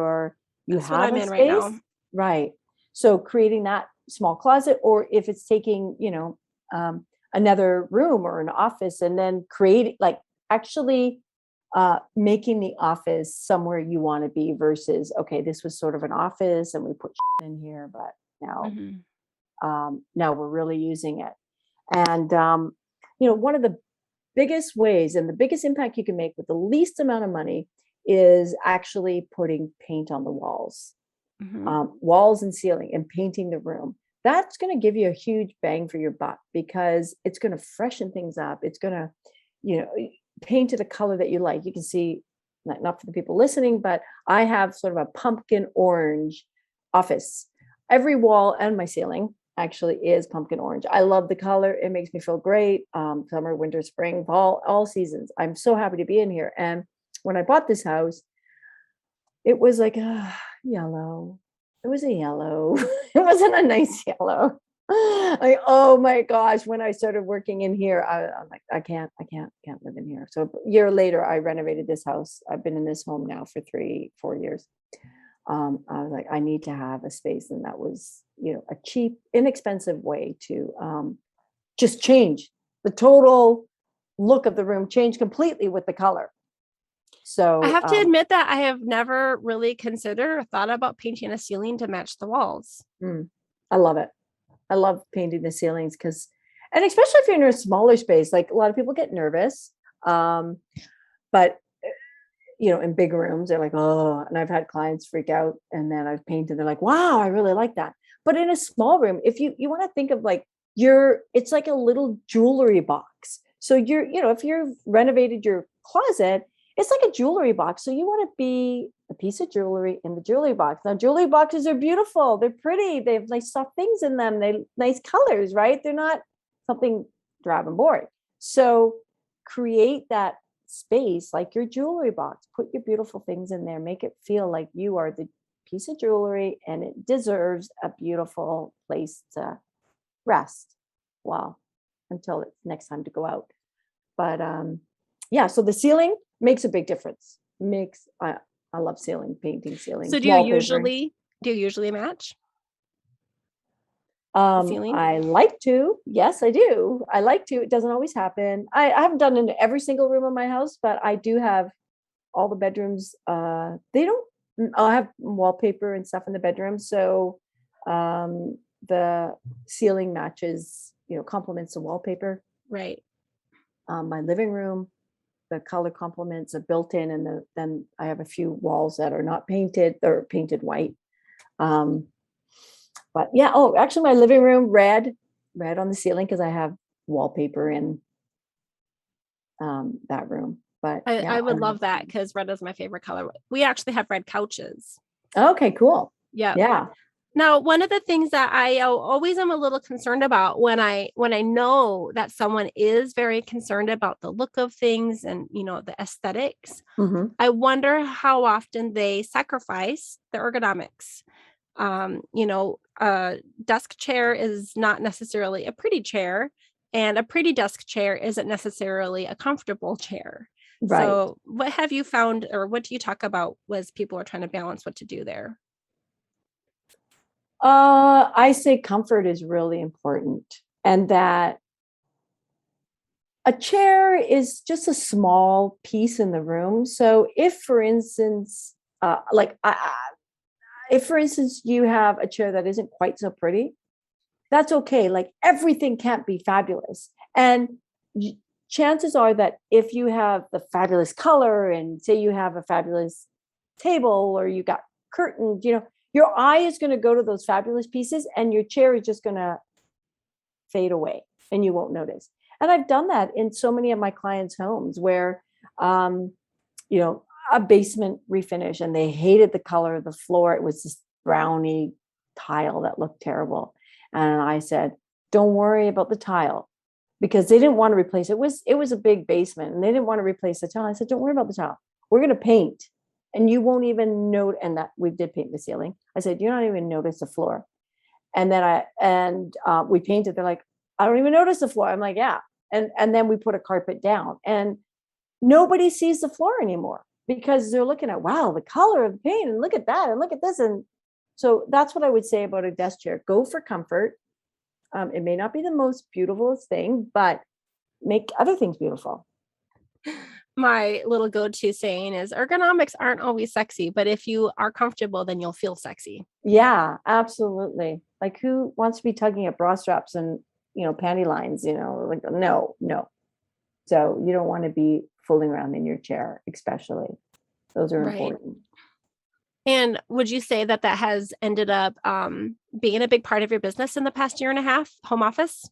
That's what have I'm a in right space, now. right? So creating that small closet, or if it's taking, another room or an office, and then creating, like, actually making the office somewhere you want to be, versus, okay, this was sort of an office and we put in here, but now Mhm. now we're really using it. And one of the biggest ways and the biggest impact you can make with the least amount of money is actually putting paint on the walls, Mhm. walls and ceiling, and painting the room. That's going to give you a huge bang for your buck, because it's going to freshen things up. It's going to, paint it a color that you like. You can see, not for the people listening, but I have sort of a pumpkin orange office. Every wall and my ceiling actually is pumpkin orange. I love the color. It makes me feel great. Summer, winter, spring, fall, all seasons. I'm so happy to be in here. And when I bought this house, it was like a yellow. It was a yellow. It wasn't a nice yellow. Like, oh my gosh, when I started working in here, I'm like, I can't live in here. So a year later, I renovated this house. I've been in this home now for 4 years. I was like, I need to have a space. And that was, a cheap, inexpensive way to just change the total look of the room, change completely with the color. I So have to admit that I have never really considered or thought about painting a ceiling to match the walls. I love it. I love painting the ceilings, and especially if you're in a smaller space, like, a lot of people get nervous. But in big rooms, they're like, oh, and I've had clients freak out, and then I've painted, they're like, wow, I really like that. But in a small room, if you want to think of, like, it's like a little jewelry box. So if you've renovated your closet, it's like a jewelry box. So you want to be a piece of jewelry in the jewelry box. Now, jewelry boxes are beautiful. They're pretty. They have nice soft things in them. They nice colors, right? They're not something drab and boring. So create that space like your jewelry box. Put your beautiful things in there. Make it feel like you are the piece of jewelry, and it deserves a beautiful place to rest. Well, until it's next time to go out. But yeah, so the ceiling makes a big difference. I love painting ceilings, So wallpapering. do you usually match the ceiling? I like to. Yes, I do. I like to. It doesn't always happen. I haven't done it in every single room of my house, but I do have all the bedrooms. They don't. I have wallpaper and stuff in the bedroom, so the ceiling matches. Complements the wallpaper. Right. My living room, the color complements are built in, and then I have a few walls that are not painted. They're painted white. But yeah, oh, actually my living room, red on the ceiling, because I have wallpaper in that room. But yeah, I would love that because red is my favorite color. We actually have red couches. okay, cool. Yep. Yeah. Now, one of the things that I always am a little concerned about when I know that someone is very concerned about the look of things and the aesthetics, Mhm. I wonder how often they sacrifice the ergonomics. A desk chair is not necessarily a pretty chair, and a pretty desk chair isn't necessarily a comfortable chair. Right. So, what have you found, or what do you talk about as people are trying to balance what to do there? I say comfort is really important, and that a chair is just a small piece in the room. So if, for instance, if, for instance, you have a chair that isn't quite so pretty, that's okay. Like, everything can't be fabulous. And chances are that if you have the fabulous color, and say you have a fabulous table, or you got curtains, your eye is going to go to those fabulous pieces, and your chair is just going to fade away and you won't notice. And I've done that in so many of my clients' homes where, you know, a basement refinish and they hated the color of the floor. It was this browny tile that looked terrible. And I said, don't worry about the tile, because they didn't want to replace it. It was a big basement and they didn't want to replace the tile. I said, don't worry about the tile. We're going to paint and you won't even note. And that we did paint the ceiling. I said, you don't even notice the floor. And then we painted. They're like, I don't even notice the floor. I'm like, yeah. And then we put a carpet down and nobody sees the floor anymore because they're looking at, wow, the color of the paint and look at that and look at this. And so that's what I would say about a desk chair. Go for comfort. It may not be the most beautiful thing, but make other things beautiful. My little go-to saying is ergonomics aren't always sexy, but if you are comfortable, then you'll feel sexy. Yeah, absolutely. Like who wants to be tugging at bra straps and, you know, panty lines, you know, like, no. So you don't want to be fooling around in your chair, especially. Those are important. And would you say that has ended up being a big part of your business in the past year and a half, home office?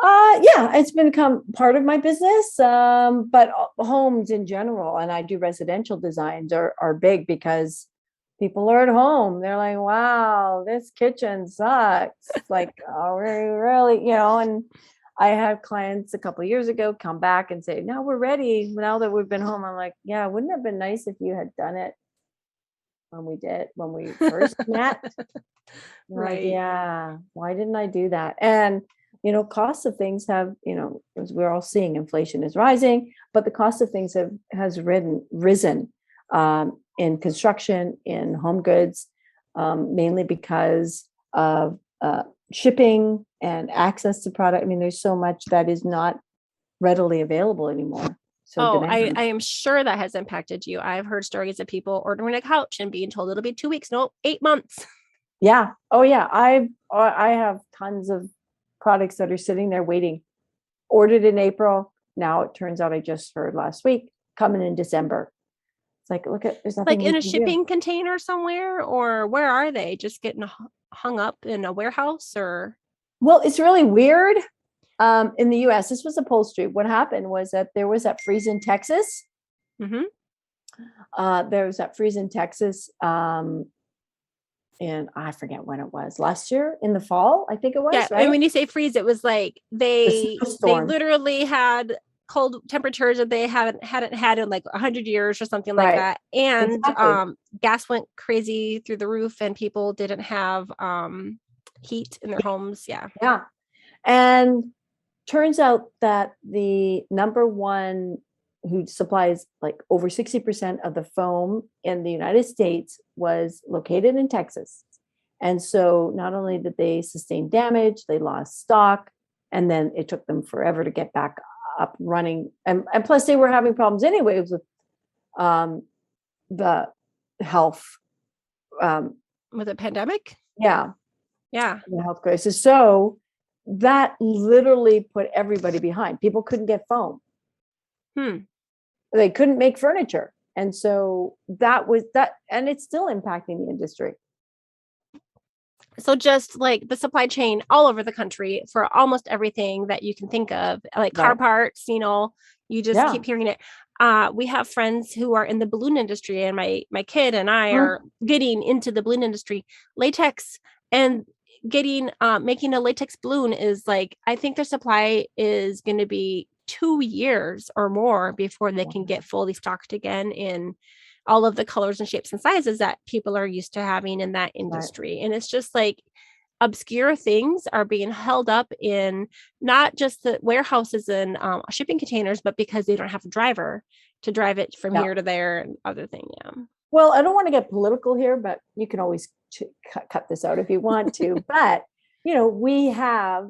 Yeah, it's become part of my business, but homes in general, and I do residential designs are big because people are at home. They're like, wow, this kitchen sucks. Like, oh, really, you know, and I had clients a couple of years ago come back and say, no, we're ready now that we've been home. I'm like, yeah, wouldn't it have been nice if you had done it when we first met? Right. Like, yeah, why didn't I do that? And you know, costs of things have, you know, as we're all seeing, inflation is rising, but the cost of things has risen in construction, in home goods, mainly because of shipping and access to product. I mean, there's so much that is not readily available anymore. So I am sure that has impacted you. I've heard stories of people ordering a couch and being told it'll be 2 weeks, no, 8 months. Yeah. Oh yeah. I have tons of products that are sitting there waiting, ordered in April. Now it turns out I just heard last week coming in December. It's like, look at, there's nothing like in a shipping container somewhere, or where are they? Just getting hung up in a warehouse or? Well, it's really weird. In the US, this was upholstery. What happened was that there was that freeze in Texas. Mm-hmm. There was that freeze in Texas. And I forget when it was, last year in the fall, I think it was. Yeah, right? And when you say freeze, it was like they literally had cold temperatures that they hadn't had in like 100 years or something like that. And exactly. Gas went crazy through the roof and people didn't have heat in their homes. Yeah. And turns out that the number one who supplies like over 60% of the foam in the United States was located in Texas. And so not only did they sustain damage, they lost stock, and then it took them forever to get back up running. And plus they were having problems anyways with the health. With a pandemic? Yeah. The health crisis. So that literally put everybody behind. People couldn't get foam. They couldn't make furniture. And so that was that, and it's still impacting the industry. So just like the supply chain all over the country for almost everything that you can think of, like car parts, you know, you just keep hearing it. We have friends who are in the balloon industry, and my kid and I are getting into the balloon industry. Latex and making a latex balloon is like, I think their supply is going to be 2 years or more before they can get fully stocked again in all of the colors and shapes and sizes that people are used to having in that industry. And it's just like obscure things are being held up in not just the warehouses and shipping containers, but because they don't have a driver to drive it from here to there and other thing. Well, I don't want to get political here, but you can always cut this out if you want to. But you know, we have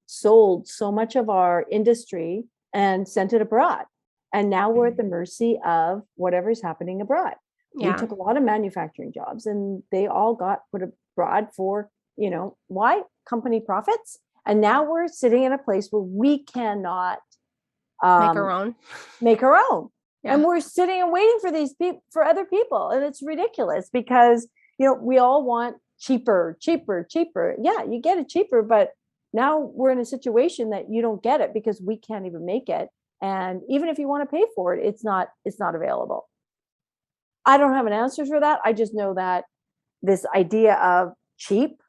sold so much of our industry and sent it abroad. And now we're at the mercy of whatever's happening abroad. We took a lot of manufacturing jobs and they all got put abroad for, you know, why? Company profits. And now we're sitting in a place where we cannot make our own. And we're sitting and waiting for these people, for other people. And it's ridiculous because, you know, we all want cheaper. Yeah, you get it cheaper, but now we're in a situation that you don't get it because we can't even make it. And even if you want to pay for it, it's not available. I don't have an answer for that. I just know that this idea of cheap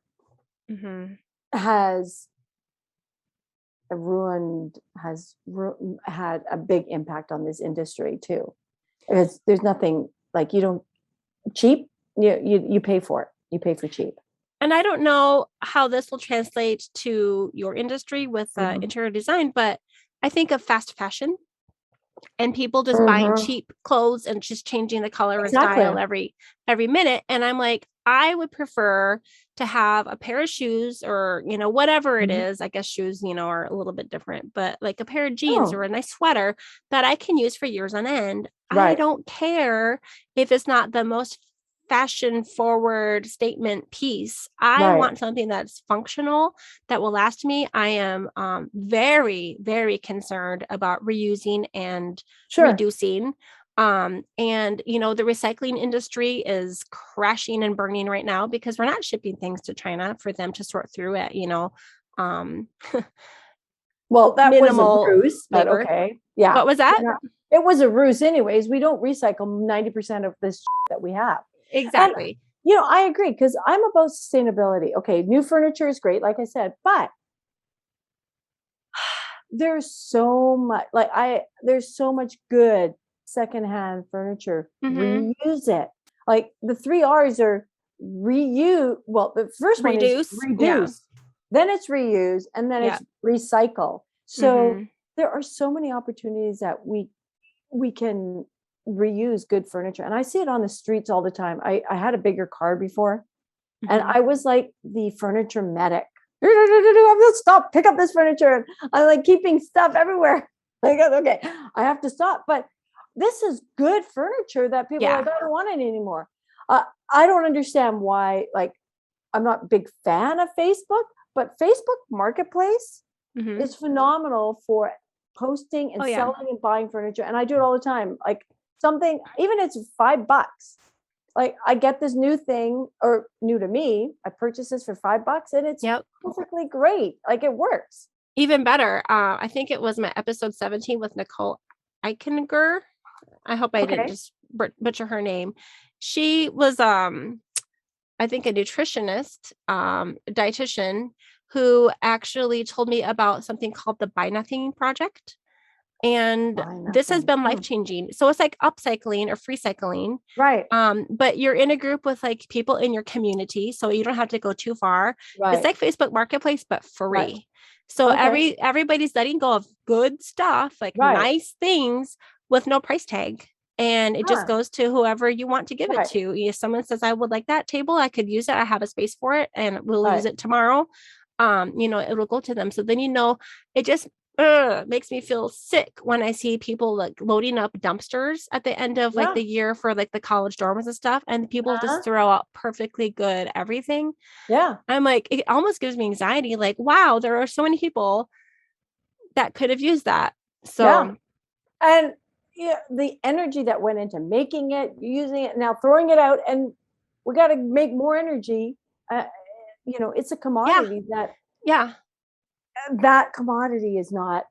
has had a big impact on this industry too. There's nothing like cheap, you pay for it. You pay for cheap. And I don't know how this will translate to your industry with interior design, but I think of fast fashion and people just buying cheap clothes and just changing the color and style every minute. And I'm like, I would prefer to have a pair of shoes or, whatever it is. I guess shoes, are a little bit different, but like a pair of jeans or a nice sweater that I can use for years on end. Right. I don't care if it's not the most fashion forward statement piece. I want something that's functional, that will last me. I am very, very concerned about reusing and reducing. And the recycling industry is crashing and burning right now because we're not shipping things to China for them to sort through it, well, that minimal was a ruse, but labor. Okay. Yeah. What was that? It was a ruse anyways. We don't recycle 90% of this that we have. Exactly. And, I agree because I'm about sustainability. Okay, new furniture is great, like I said, but there's so much good secondhand furniture. Reuse it. Like the 3 R's are reuse. Well, the first one is reduce, then it's reuse, and then it's recycle. So there are so many opportunities that we can reuse good furniture. And I see it on the streets all the time. I had a bigger car before and I was like the furniture medic. I'm gonna stop, pick up this furniture. I'm like keeping stuff everywhere. Like, okay, I have to stop. But this is good furniture that people are like, I don't want it anymore. I don't understand why, like, I'm not a big fan of Facebook, but Facebook Marketplace is phenomenal for posting and selling and buying furniture. And I do it all the time. Like something, even it's $5. Like I get this new thing, or new to me, I purchase this for $5 and it's perfectly great. Like it works. Even better. I think it was my episode 17 with Nicole Eichinger. I hope I didn't just butcher her name. She was, I think, a nutritionist, dietitian, who actually told me about something called the Buy Nothing Project. And this has been life-changing. So it's like upcycling or free cycling. Right. But you're in a group with like people in your community. So you don't have to go too far. Right. It's like Facebook Marketplace, but free. Right. So everybody's letting go of good stuff, like nice things with no price tag. And it just goes to whoever you want to give it to. If someone says, I would like that table, I could use it. I have a space for it and we'll use it tomorrow. It'll go to them. So then, it just makes me feel sick when I see people like loading up dumpsters at the end of like the year for like the college dorms and stuff. And people just throw out perfectly good everything. Yeah. I'm like, it almost gives me anxiety. Like, wow, there are so many people that could have used that. So, and the energy that went into making it, using it, now throwing it out, and we got to make more energy. It's a commodity that commodity is not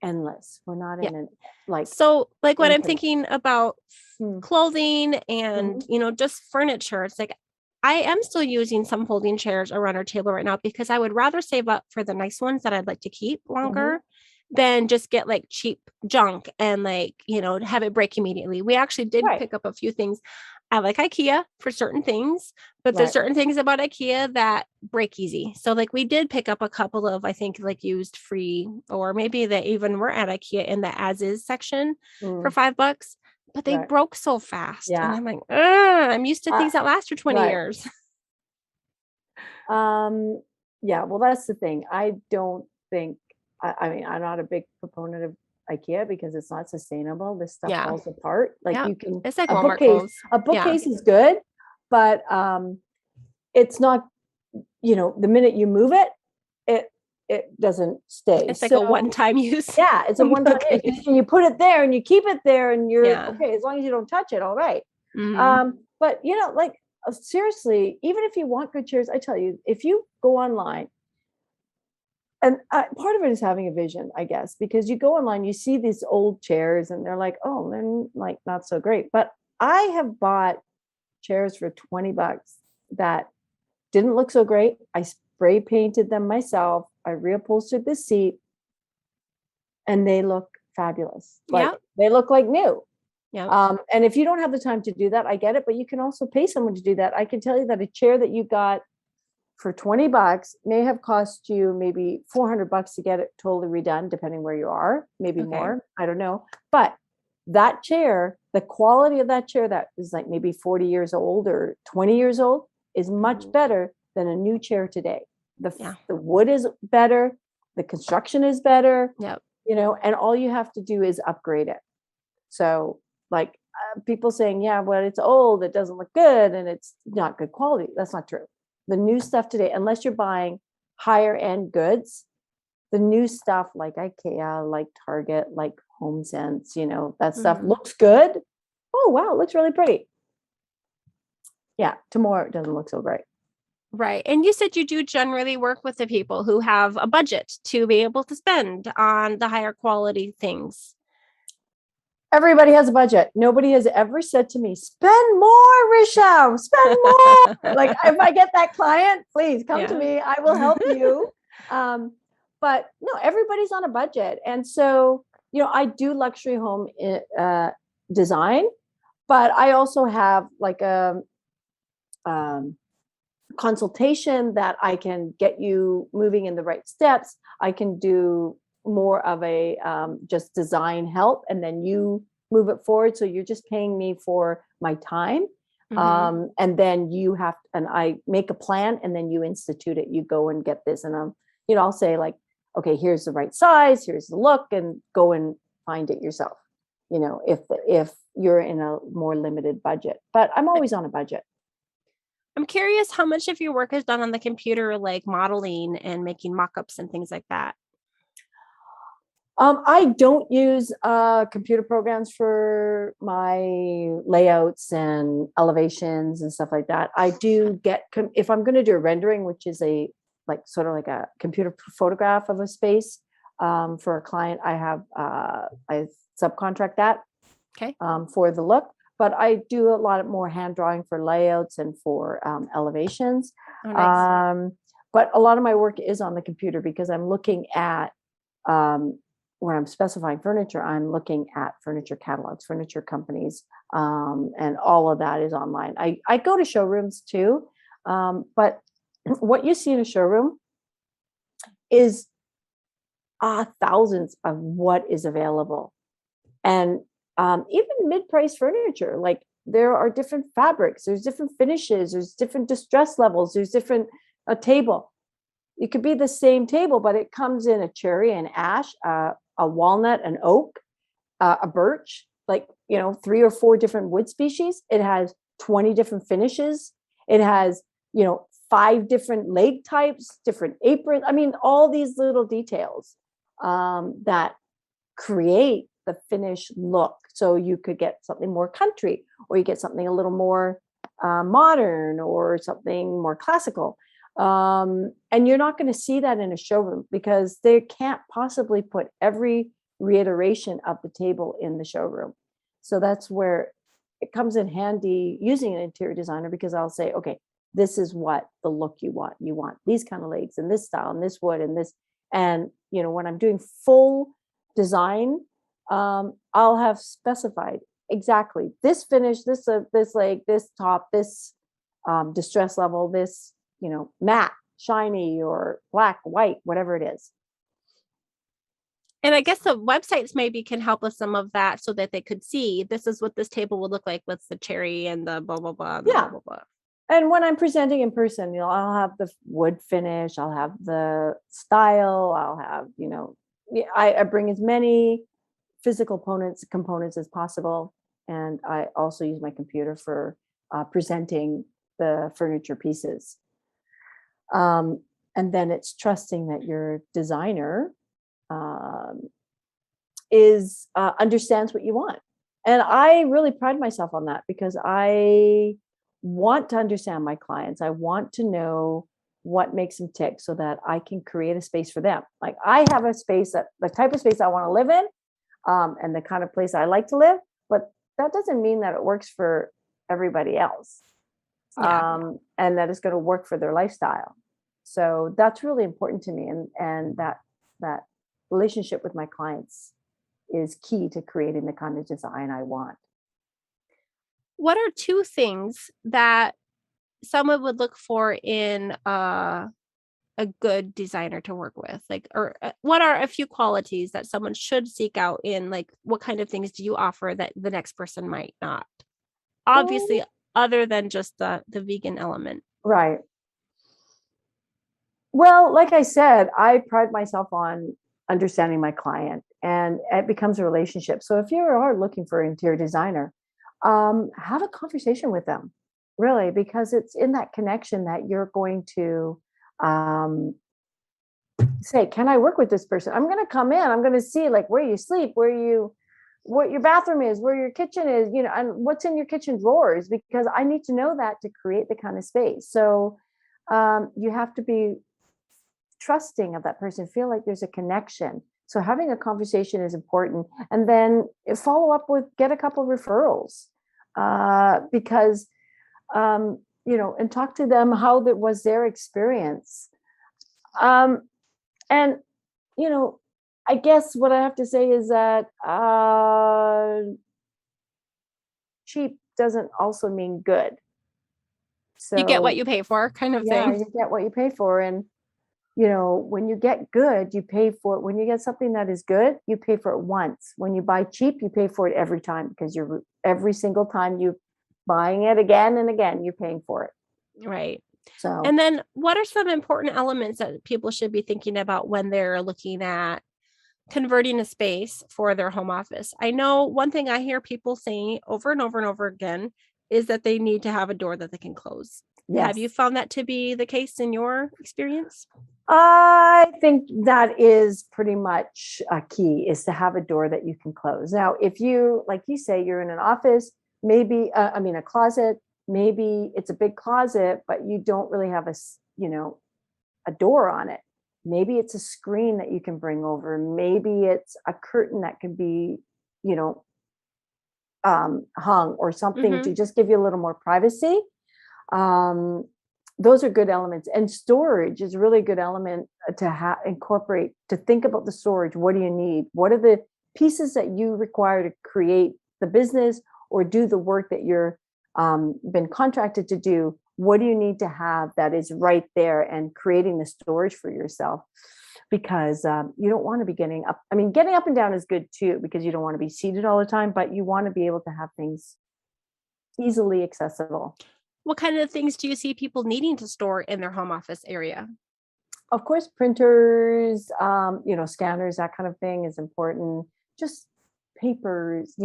endless. We're not in when I'm thinking about clothing and just furniture, it's like I am still using some folding chairs around our table right now because I would rather save up for the nice ones that I'd like to keep longer than just get like cheap junk and have it break immediately. We actually did pick up a few things. I like IKEA for certain things, but there's certain things about IKEA that break easy. So like we did pick up a couple of, I think, like used free, or maybe they even were at IKEA in the as is section for $5, but they broke so fast. Yeah. And I'm like, I'm used to things that last for 20 years. Well, that's the thing. I don't think, I'm not a big proponent of IKEA because it's not sustainable. This stuff falls apart. Like you can, it's like a bookcase is good, but it's not, the minute you move it doesn't stay. It's like a one-time use. Yeah, it's a one-time use. And you put it there and you keep it there and you're okay, as long as you don't touch it, all right. But seriously, even if you want good chairs, I tell you, if you go online, and part of it is having a vision, I guess, because you go online, you see these old chairs and they're like, oh, they're like not so great. But I have bought chairs for $20 that didn't look so great. I spray painted them myself. I reupholstered the seat and they look fabulous. Like Yep. they look like new. Yep. And if you don't have the time to do that, I get it, but you can also pay someone to do that. I can tell you that a chair that you got for $20 may have cost you maybe $400 to get it totally redone, depending where you are, maybe Okay. more. I don't know. But that chair, the quality of that chair that is like maybe 40 years old or 20 years old is much better than a new chair today. The wood is better, the construction is better, Yep. and all you have to do is upgrade it. So like people saying, yeah, well, it's old, it doesn't look good, and it's not good quality. That's not true. The new stuff today, unless you're buying higher end goods, the new stuff like IKEA, like Target, like HomeSense, that stuff looks good. Oh, wow, it looks really pretty. Yeah, tomorrow it doesn't look so great. Right. And you said you do generally work with the people who have a budget to be able to spend on the higher quality things. Everybody has a budget. Nobody has ever said to me, spend more, Risha, spend more. Like if I get that client, please come to me. I will help you. But no, everybody's on a budget. And so, I do luxury home design, but I also have like a consultation that I can get you moving in the right steps. I can do more of a just design help, and then you move it forward. So you're just paying me for my time. And then and I make a plan, and then you institute it. You go and get this. And I'll say like, okay, here's the right size, here's the look, and go and find it yourself. If you're in a more limited budget, but I'm always on a budget. I'm curious how much of your work is done on the computer, like modeling and making mock-ups and things like that. I don't use computer programs for my layouts and elevations and stuff like that. I do get, if I'm going to do a rendering, which is sort of like a computer photograph of a space for a client, I subcontract that for the look. But I do a lot more hand drawing for layouts and for elevations. Oh, nice. But a lot of my work is on the computer because I'm looking at, when I'm specifying furniture, I'm looking at furniture catalogs, furniture companies, and all of that is online. I go to showrooms too, but what you see in a showroom is thousands of what is available. And even mid-price furniture, like there are different fabrics, there's different finishes, there's different distress levels, there's different table. It could be the same table, but it comes in a cherry, an ash, a walnut, an oak, a birch, like 3 or 4 different wood species. It has 20 different finishes. It has 5 different leg types, different aprons. I mean, all these little details that create the finished look. So you could get something more country, or you get something a little more modern, or something more classical. And you're not going to see that in a showroom because they can't possibly put every reiteration of the table in the showroom. So that's where it comes in handy using an interior designer, because I'll say, okay, this is what the look you want. You want these kind of legs and this style and this wood and this. And, when I'm doing full design, I'll have specified exactly this finish, this leg, this top, this distress level, this, matte, shiny, or black, white, whatever it is. And I guess the websites maybe can help with some of that so that they could see this is what this table will look like with the cherry and the blah, blah, blah, blah, blah, blah. And when I'm presenting in person, I'll have the wood finish, I'll have the style, I'll have, I bring as many physical components as possible. And I also use my computer for presenting the furniture pieces. And then it's trusting that your designer understands what you want. And I really pride myself on that because I want to understand my clients. I want to know what makes them tick so that I can create a space for them. Like I have a space that the type of space I want to live in, and the kind of place I like to live, but that doesn't mean that it works for everybody else. Yeah. And that it's going to work for their lifestyle. So that's really important to me. And that relationship with my clients is key to creating the kind of design I want. What are two things that someone would look for in a good designer to work with? Like, or what are a few qualities that someone should seek out in, like, what kind of things do you offer that the next person might not? Um, Obviously, other than just the vegan element. right. Well, like I said, I pride myself on understanding my client, and it becomes a relationship. So if you are looking for an interior designer, have a conversation with them, really, because it's in that connection that you're going to um, say, can I work with this person? I'm going to come in, I'm going to see like where you sleep, what your bathroom is, where your kitchen is, and what's in your kitchen drawers, because I need to know that to create the kind of space. So you have to be trusting of that person, feel like there's a connection. So having a conversation is important. And then follow up with, get a couple referrals, because, and talk to them how that was their experience. And, you know, I guess what I have to say is that cheap doesn't also mean good. You get what So you pay for, kind of yeah, thing. you get what you pay for. And when you get good, you pay for it. When you get something that is good, you pay for it once. When you buy cheap, you pay for it every time, because you're every single time you buying it again and again, you're paying for it. Right. So And then what are some important elements that people should be thinking about when they're looking at converting a space for their home office? I know one thing I hear people saying over and over and over again is that they need to have a door that they can close. Have you yes, found that to be the case in your experience? I think that is pretty much a key, is to have a door that you can close. Now, if you, like you say, you're in an office, maybe, a closet, maybe it's a big closet, but you don't really have a door on it. Maybe it's a screen that you can bring over. Maybe it's a curtain that can be, you know, hung or something to Mhm. just give you a little more privacy. Um, those are good elements, and storage is a really good element to incorporate. To think about the storage. What do you need? What are the pieces that you require to create the business or do the work that you're been contracted to do? What do you need to have that is right there, and creating the storage for yourself? Because you don't want to be getting up. I mean, getting up and down is good too, because you don't want to be seated all the time, but you want to be able to have things easily accessible. What kind of things do you see people needing to store in their home office area? Of course, printers, scanners, that kind of thing is important. Just papers,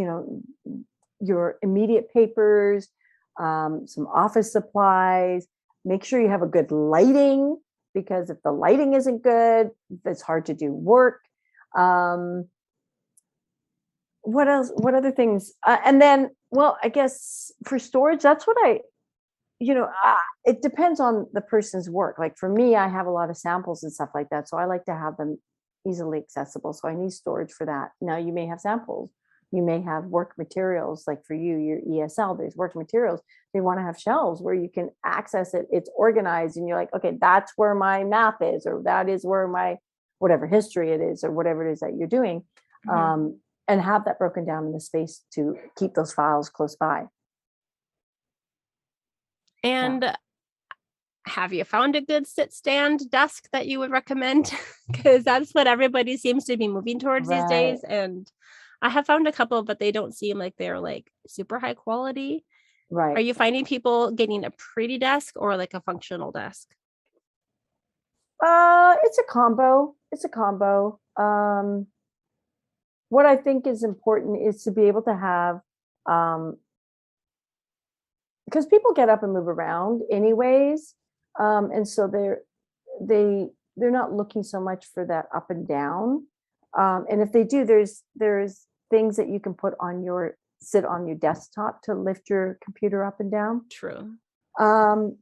your immediate papers, some office supplies. Make sure you have a good lighting, because if the lighting isn't good, it's hard to do work. Um, what else? What other things? And then, well, I guess for storage, that's what it depends on the person's work. Like for me, I have a lot of samples and stuff like that. So I like to have them easily accessible. So I need storage for that. Now you may have samples. You may have work materials, like for you, your ESL, there's work materials. They want to have shelves where you can access it. It's organized and you're like, okay, that's where my math is, or that is where my whatever history it is, or whatever it is that you're doing. Mhm. And have that broken down in the space to keep those files close by. Yeah. And have you found a good sit stand desk that you would recommend? Because that's what everybody seems to be moving towards these Right. days. And I have found a couple, but they don't seem like they're like super high quality. Are Right. you finding people getting a pretty desk or like a functional desk? It's a combo. It's a combo. What I think is important is to be able to have, um, because people get up and move around anyways, and so they they're not looking so much for that up and down. And if they do, there's things that you can put on your sit on your desktop to lift your computer up and down. True. Um,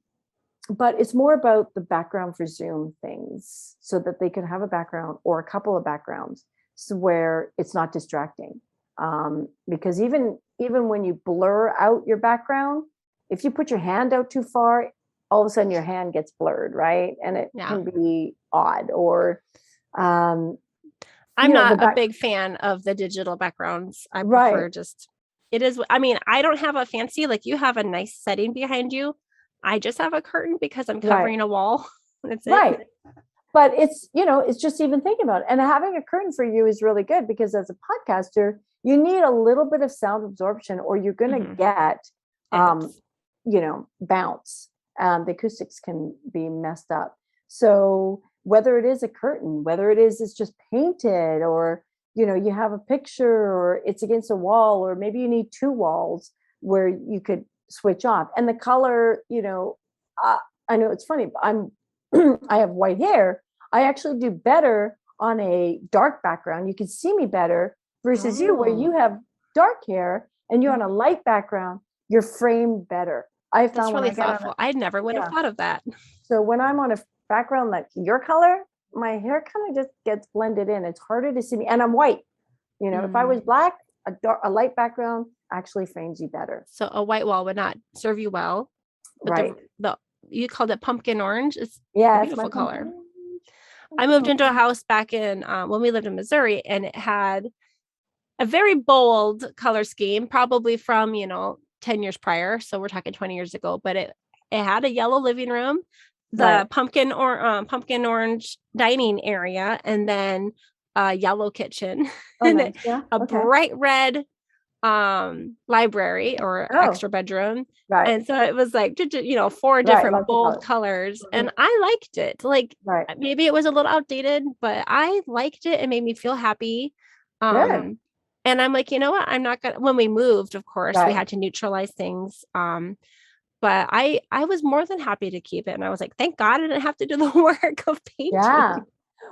but it's more about the background for Zoom things so that they can have a background or a couple of backgrounds so where it's not distracting. Because even when you blur out your background, if you put your hand out too far, all of a sudden your hand gets blurred, right? And it Yeah. can be odd. Or I'm not a big fan of the digital backgrounds. I prefer just, it is, I mean, I don't have a fancy, like you have a nice setting behind you. I just have a curtain because I'm covering a wall. That's it. Right. But it's, it's just even thinking about it. And having a curtain for you is really good because as a podcaster, you need a little bit of sound absorption or you're going to get, bounce. The acoustics can be messed up. So whether it is a curtain, whether it's just painted or, you have a picture or it's against a wall, or maybe you need two walls where you could switch off. And the color, I know it's funny, but I have white hair. I actually do better on a dark background. You can see me better versus you, where you have dark hair and you're on a light background, you're framed better. I found that's really thoughtful. I never would have thought of that. So when I'm on a background like your color, my hair kind of just gets blended in. It's harder to see me, and I'm white. If I was black, a light background actually frames you better. So a white wall would not serve you well. But right. You called it pumpkin orange. It's a beautiful color. I moved into a house back in when we lived in Missouri, and it had a very bold color scheme, probably from 10 years prior. So we're talking 20 years ago, but it had a yellow living room, the pumpkin orange dining area, and then a yellow kitchen, and a bright red library or extra bedroom. Right. And so it was like, 4 different bold colors. And I liked it. Like maybe it was a little outdated, but I liked it. It made me feel happy. And I'm like, you know what? I'm not gonna, when we moved, of course, we had to neutralize things. But I was more than happy to keep it. And I was like, thank God I didn't have to do the work of painting. Yeah.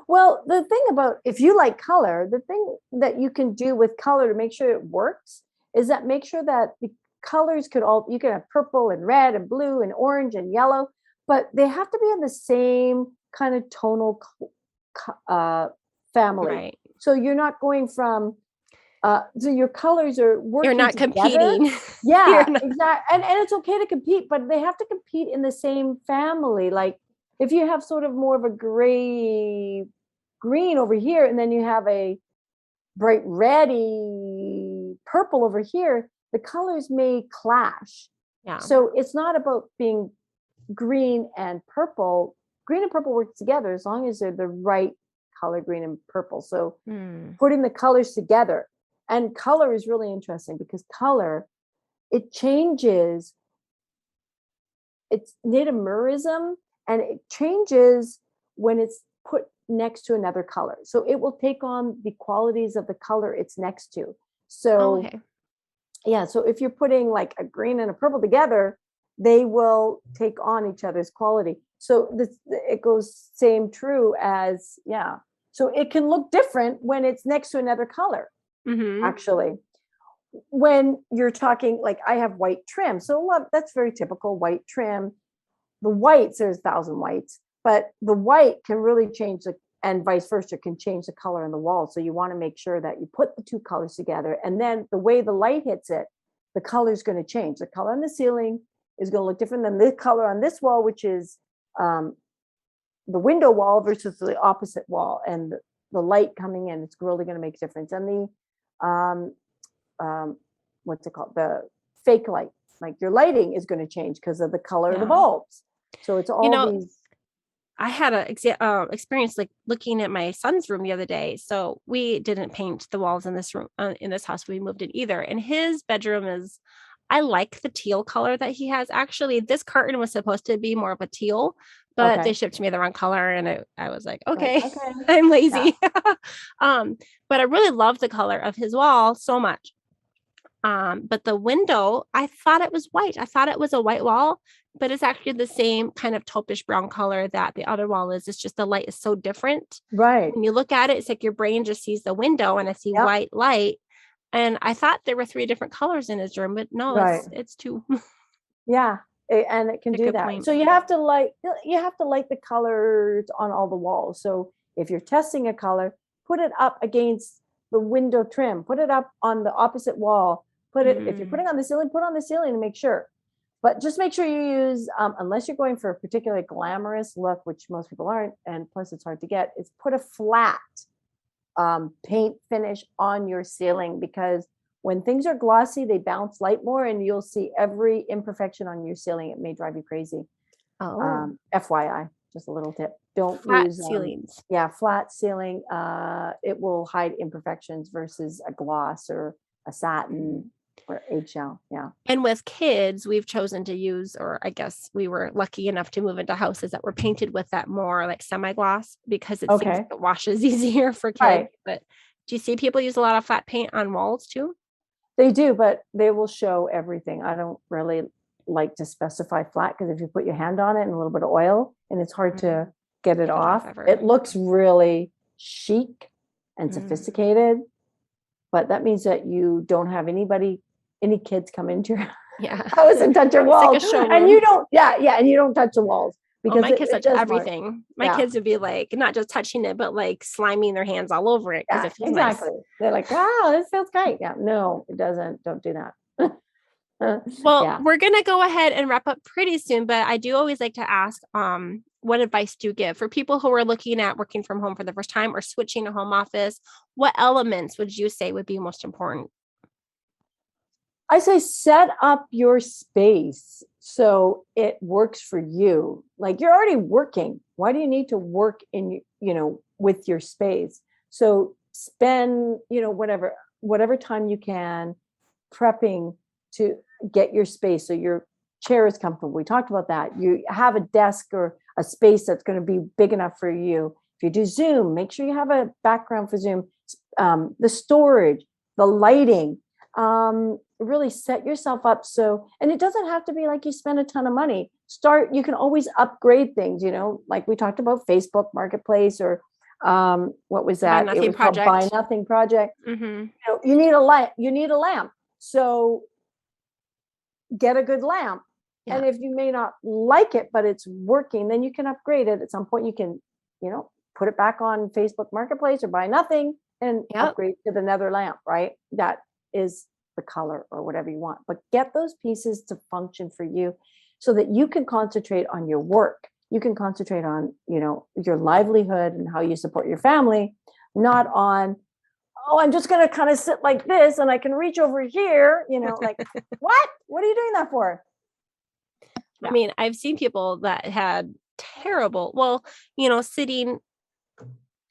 Well, the thing about, if you like color, the thing that you can do with color to make sure it works is that make sure that the colors you can have purple and red and blue and orange and yellow, but they have to be in the same kind of tonal family. Right. So you're not going from, so your colors are working You're not together. Competing. Yeah, exactly. And it's okay to compete, but they have to compete in the same family. Like if you have sort of more of a green over here, and then you have a bright reddy purple over here, the colors may clash. Yeah. So it's not about being green and purple. Green and purple work together as long as they're the right color, green and purple. So putting the colors together. And color is really interesting because color, it changes. It's nativism, and it changes when it's put next to another color. So it will take on the qualities of the color it's next to. So so if you're putting like a green and a purple together, they will take on each other's quality. So it goes same true as, so it can look different when it's next to another color. Actually, when you're talking, like I have white trim, so that's very typical white trim. The whites, there's 1,000 whites, but the white can really change and vice versa, can change the color on the wall. So you want to make sure that you put the two colors together, and then the way the light hits it, the color is going to change. The color on the ceiling is going to look different than the color on this wall, which is the window wall versus the opposite wall, and the light coming in, it's really going to make a difference. And the what's it called? The fake light, like your lighting is going to change because of the color of the bulbs. So it's all these. I had a experience like looking at my son's room the other day. So we didn't paint the walls in this room, in this house we moved in either. And his bedroom is, I like the teal color that he has. Actually, this curtain was supposed to be more of a teal, but they shipped me the wrong color. And I was like, okay. I'm lazy. Yeah. But I really love the color of his wall so much. But the window, I thought it was white. I thought it was a white wall, but it's actually the same kind of taupish brown color that the other wall is. It's just the light is so different. Right. When you look at it, it's like your brain just sees the window and I see white light. And I thought there were 3 different colors in his room, but no, it's 2. Yeah. And it can That's a do good that. point. So you have to light the colors on all the walls. So if you're testing a color, put it up against the window trim, put it up on the opposite wall, if you're putting on the ceiling, put on the ceiling to make sure. But just make sure you use, unless you're going for a particularly glamorous look, which most people aren't, and plus it's hard to get, is put a flat paint finish on your ceiling, because when things are glossy, they bounce light more and you'll see every imperfection on your ceiling. It may drive you crazy. FYI, just a little tip. Don't Flat use ceilings. flat ceiling. It will hide imperfections versus a gloss or a satin or eggshell. Yeah. And with kids, we've chosen to use, or I guess we were lucky enough to move into houses that were painted with that more like semi-gloss, because it seems like it washes easier for kids. Right. But do you see people use a lot of flat paint on walls too? They do, but they will show everything. I don't really like to specify flat, because if you put your hand on it and a little bit of oil, and it's hard to get it off, it looks really chic and sophisticated. But that means that you don't have any kids come into your house and touch your walls. Like, and you don't, and you don't touch the walls. Because my kids touch everything. My kids would be like, not just touching it, but like sliming their hands all over it. Yeah, it feels exactly. Nice. They're like, wow, this feels great. Yeah, no, it doesn't. Don't do that. Well, we're going to go ahead and wrap up pretty soon, but I do always like to ask, what advice do you give for people who are looking at working from home for the first time or switching to home office? What elements would you say would be most important? I say set up your space so it works for you. Like, you're already working. Why do you need to work with your space? So spend, whatever time you can prepping to get your space so your chair is comfortable. We talked about that. You have a desk or a space that's going to be big enough for you. If you do Zoom, make sure you have a background for Zoom, the storage, the lighting. Really set yourself up and it doesn't have to be like you spend a ton of money. You can always upgrade things, like we talked about Facebook Marketplace, or what was that? It was called Buy Nothing Project. Mm-hmm. You need a lamp. So get a good lamp. Yeah. And if you may not like it, but it's working, then you can upgrade it. At some point you can, put it back on Facebook Marketplace or Buy Nothing and upgrade to the nether lamp, right? That is the color or whatever you want, but get those pieces to function for you so that you can concentrate on your work. You can concentrate on, your livelihood and how you support your family, not on, I'm just going to kind of sit like this and I can reach over here, like, what are you doing that for? I mean, I've seen people that had terrible, sitting.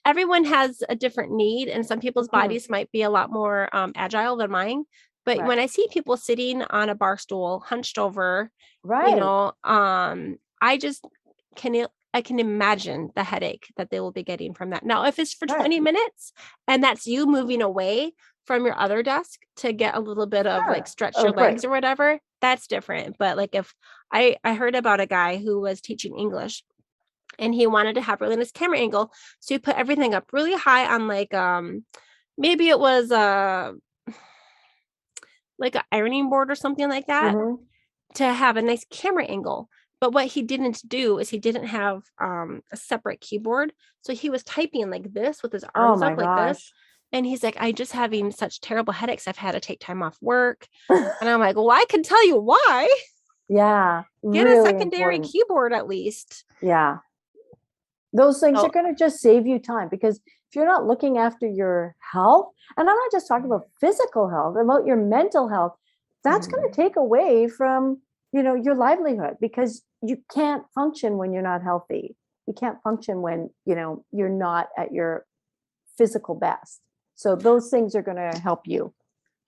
Everyone has a different need, and some people's bodies might be a lot more agile than mine. But when I see people sitting on a bar stool, hunched over, I just I can imagine the headache that they will be getting from that. Now, if it's for 20 minutes and that's you moving away from your other desk to get a little bit of like stretch your legs or whatever, that's different. But like if I heard about a guy who was teaching English, and he wanted to have really nice camera angle. So he put everything up really high on like, maybe it was like an ironing board or something like that, to have a nice camera angle. But what he didn't do is he didn't have a separate keyboard. So he was typing like this with his arms up like this. And he's like, I'm just having such terrible headaches. I've had to take time off work. And I'm like, well, I can tell you why. Yeah. Get a secondary keyboard at least. Yeah. Those things are going to just save you time, because if you're not looking after your health, and I'm not just talking about physical health, about your mental health, that's going to take away from, your livelihood, because you can't function when you're not healthy. You can't function when, you're not at your physical best. So those things are going to help you.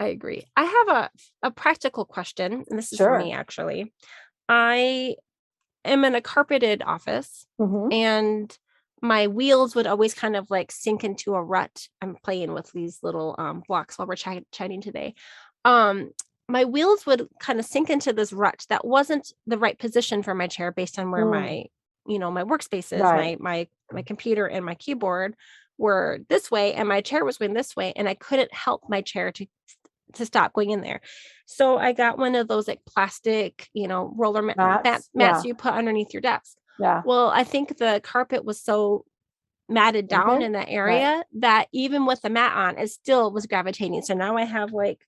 I agree. I have a practical question, and this is for me, actually. I am in a carpeted office, and my wheels would always kind of like sink into a rut. I'm playing with these little blocks while we're chatting today. My wheels would kind of sink into this rut that wasn't the right position for my chair based on where my workspace is. My computer and my keyboard were this way, and my chair was going this way, and I couldn't help my chair to to stop going in there. So I got one of those like plastic, roller Mats. mats you put underneath your desk. Yeah. Well, I think the carpet was so matted down in that area that even with the mat on, it still was gravitating. So now I have like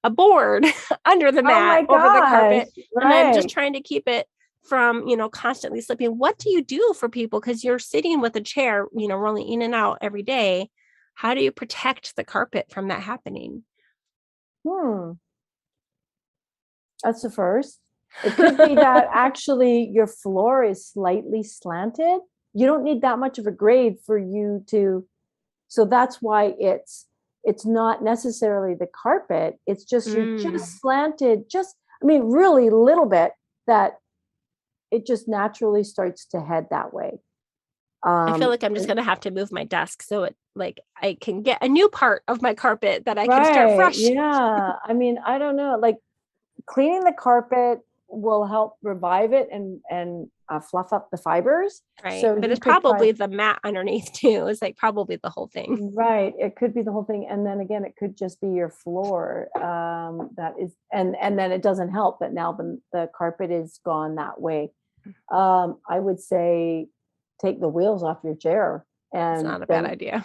a board under the mat over the carpet, and I'm just trying to keep it from, constantly slipping. What do you do for people? Because you're sitting with a chair, rolling in and out every day. How do you protect the carpet from that happening? That's the first. It could be that actually your floor is slightly slanted. You don't need that much of a grade for you to, so that's why it's not necessarily the carpet. It's just you're just slanted, really little bit, that it just naturally starts to head that way. I feel like I'm just gonna have to move my desk so it like I can get a new part of my carpet that I can start fresh. Yeah, I don't know. Like cleaning the carpet will help revive it and fluff up the fibers. Right. So but it's probably the mat underneath too. It's like probably the whole thing. Right. It could be the whole thing. And then again, it could just be your floor. That is, and then it doesn't help that now the carpet is gone that way. I would say take the wheels off your chair. And it's not a bad idea.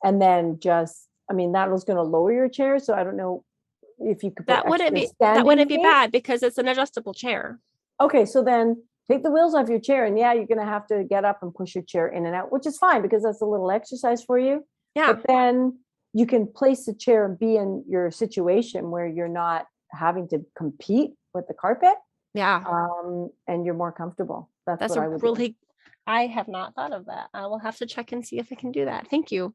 And then that was going to lower your chair. So I don't know if you could. That wouldn't be bad because it's an adjustable chair. Okay. So then take the wheels off your chair, and you're going to have to get up and push your chair in and out, which is fine because that's a little exercise for you. Yeah. But then you can place the chair and be in your situation where you're not having to compete with the carpet. Yeah. And you're more comfortable. That's what a I would really, do. I have not thought of that. I will have to check and see if I can do that. Thank you.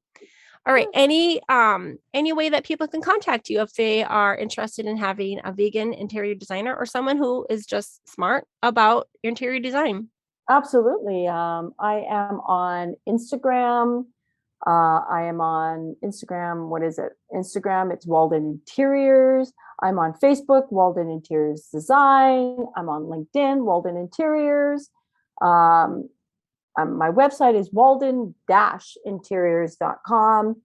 All right. Any way that people can contact you if they are interested in having a vegan interior designer or someone who is just smart about interior design? Absolutely. I am on Instagram. What is it? Instagram, it's Walden Interiors. I'm on Facebook, Walden Interiors Design. I'm on LinkedIn, Walden Interiors. My website is walden-interiors.com.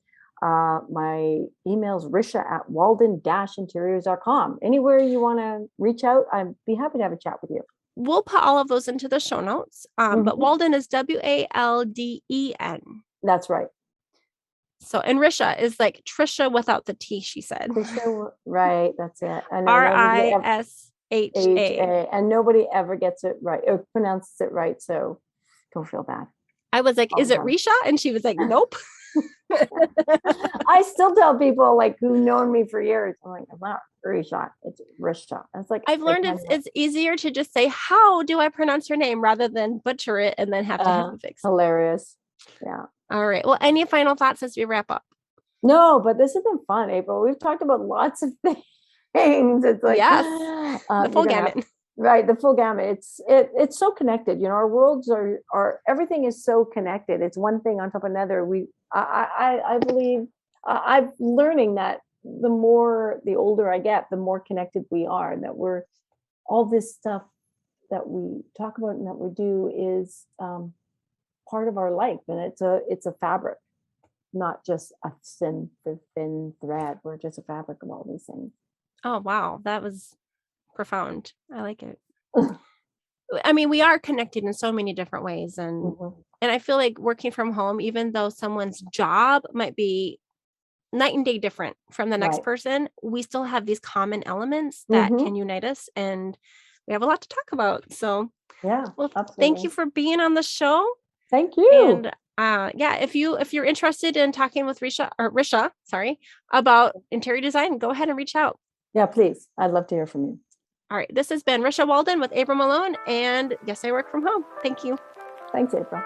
My email is risha@walden-interiors.com. Anywhere you want to reach out, I'd be happy to have a chat with you. We'll put all of those into the show notes. But Walden is WALDEN. That's right. So, and Risha is like Trisha without the T, she said. Risha, right, that's it. RISHA. And nobody ever gets it right or pronounces it right. So don't feel bad. I was like, is it Risha? And she was like, nope. I still tell people like who've known me for years, I'm like, I'm not Risha, it's Risha. It's like I've learned it's easier to just say, how do I pronounce your name rather than butcher it and then have to have to fix it. Hilarious. Yeah. All right. Well, any final thoughts as we wrap up? No, but this has been fun, April. We've talked about lots of things. It's like the full gamut. Right, the full gamut. It's so connected. Our worlds are everything is so connected. It's one thing on top of another. I believe I'm learning that the older I get, the more connected we are, and that we're all this stuff that we talk about and that we do is part of our life, and it's a fabric, not just a thin thread. We're just a fabric of all these things. Oh wow, that was profound. I like it. I mean, we are connected in so many different ways, and I feel like working from home, even though someone's job might be night and day different from the next person, we still have these common elements that can unite us, and we have a lot to talk about. So thank you for being on the show. Thank you. And if you're interested in talking with Risha about interior design, go ahead and reach out. Yeah, please. I'd love to hear from you. All right. This has been Risha Walden with April Malone, and Yes, I Work From Home. Thank you. Thanks, April.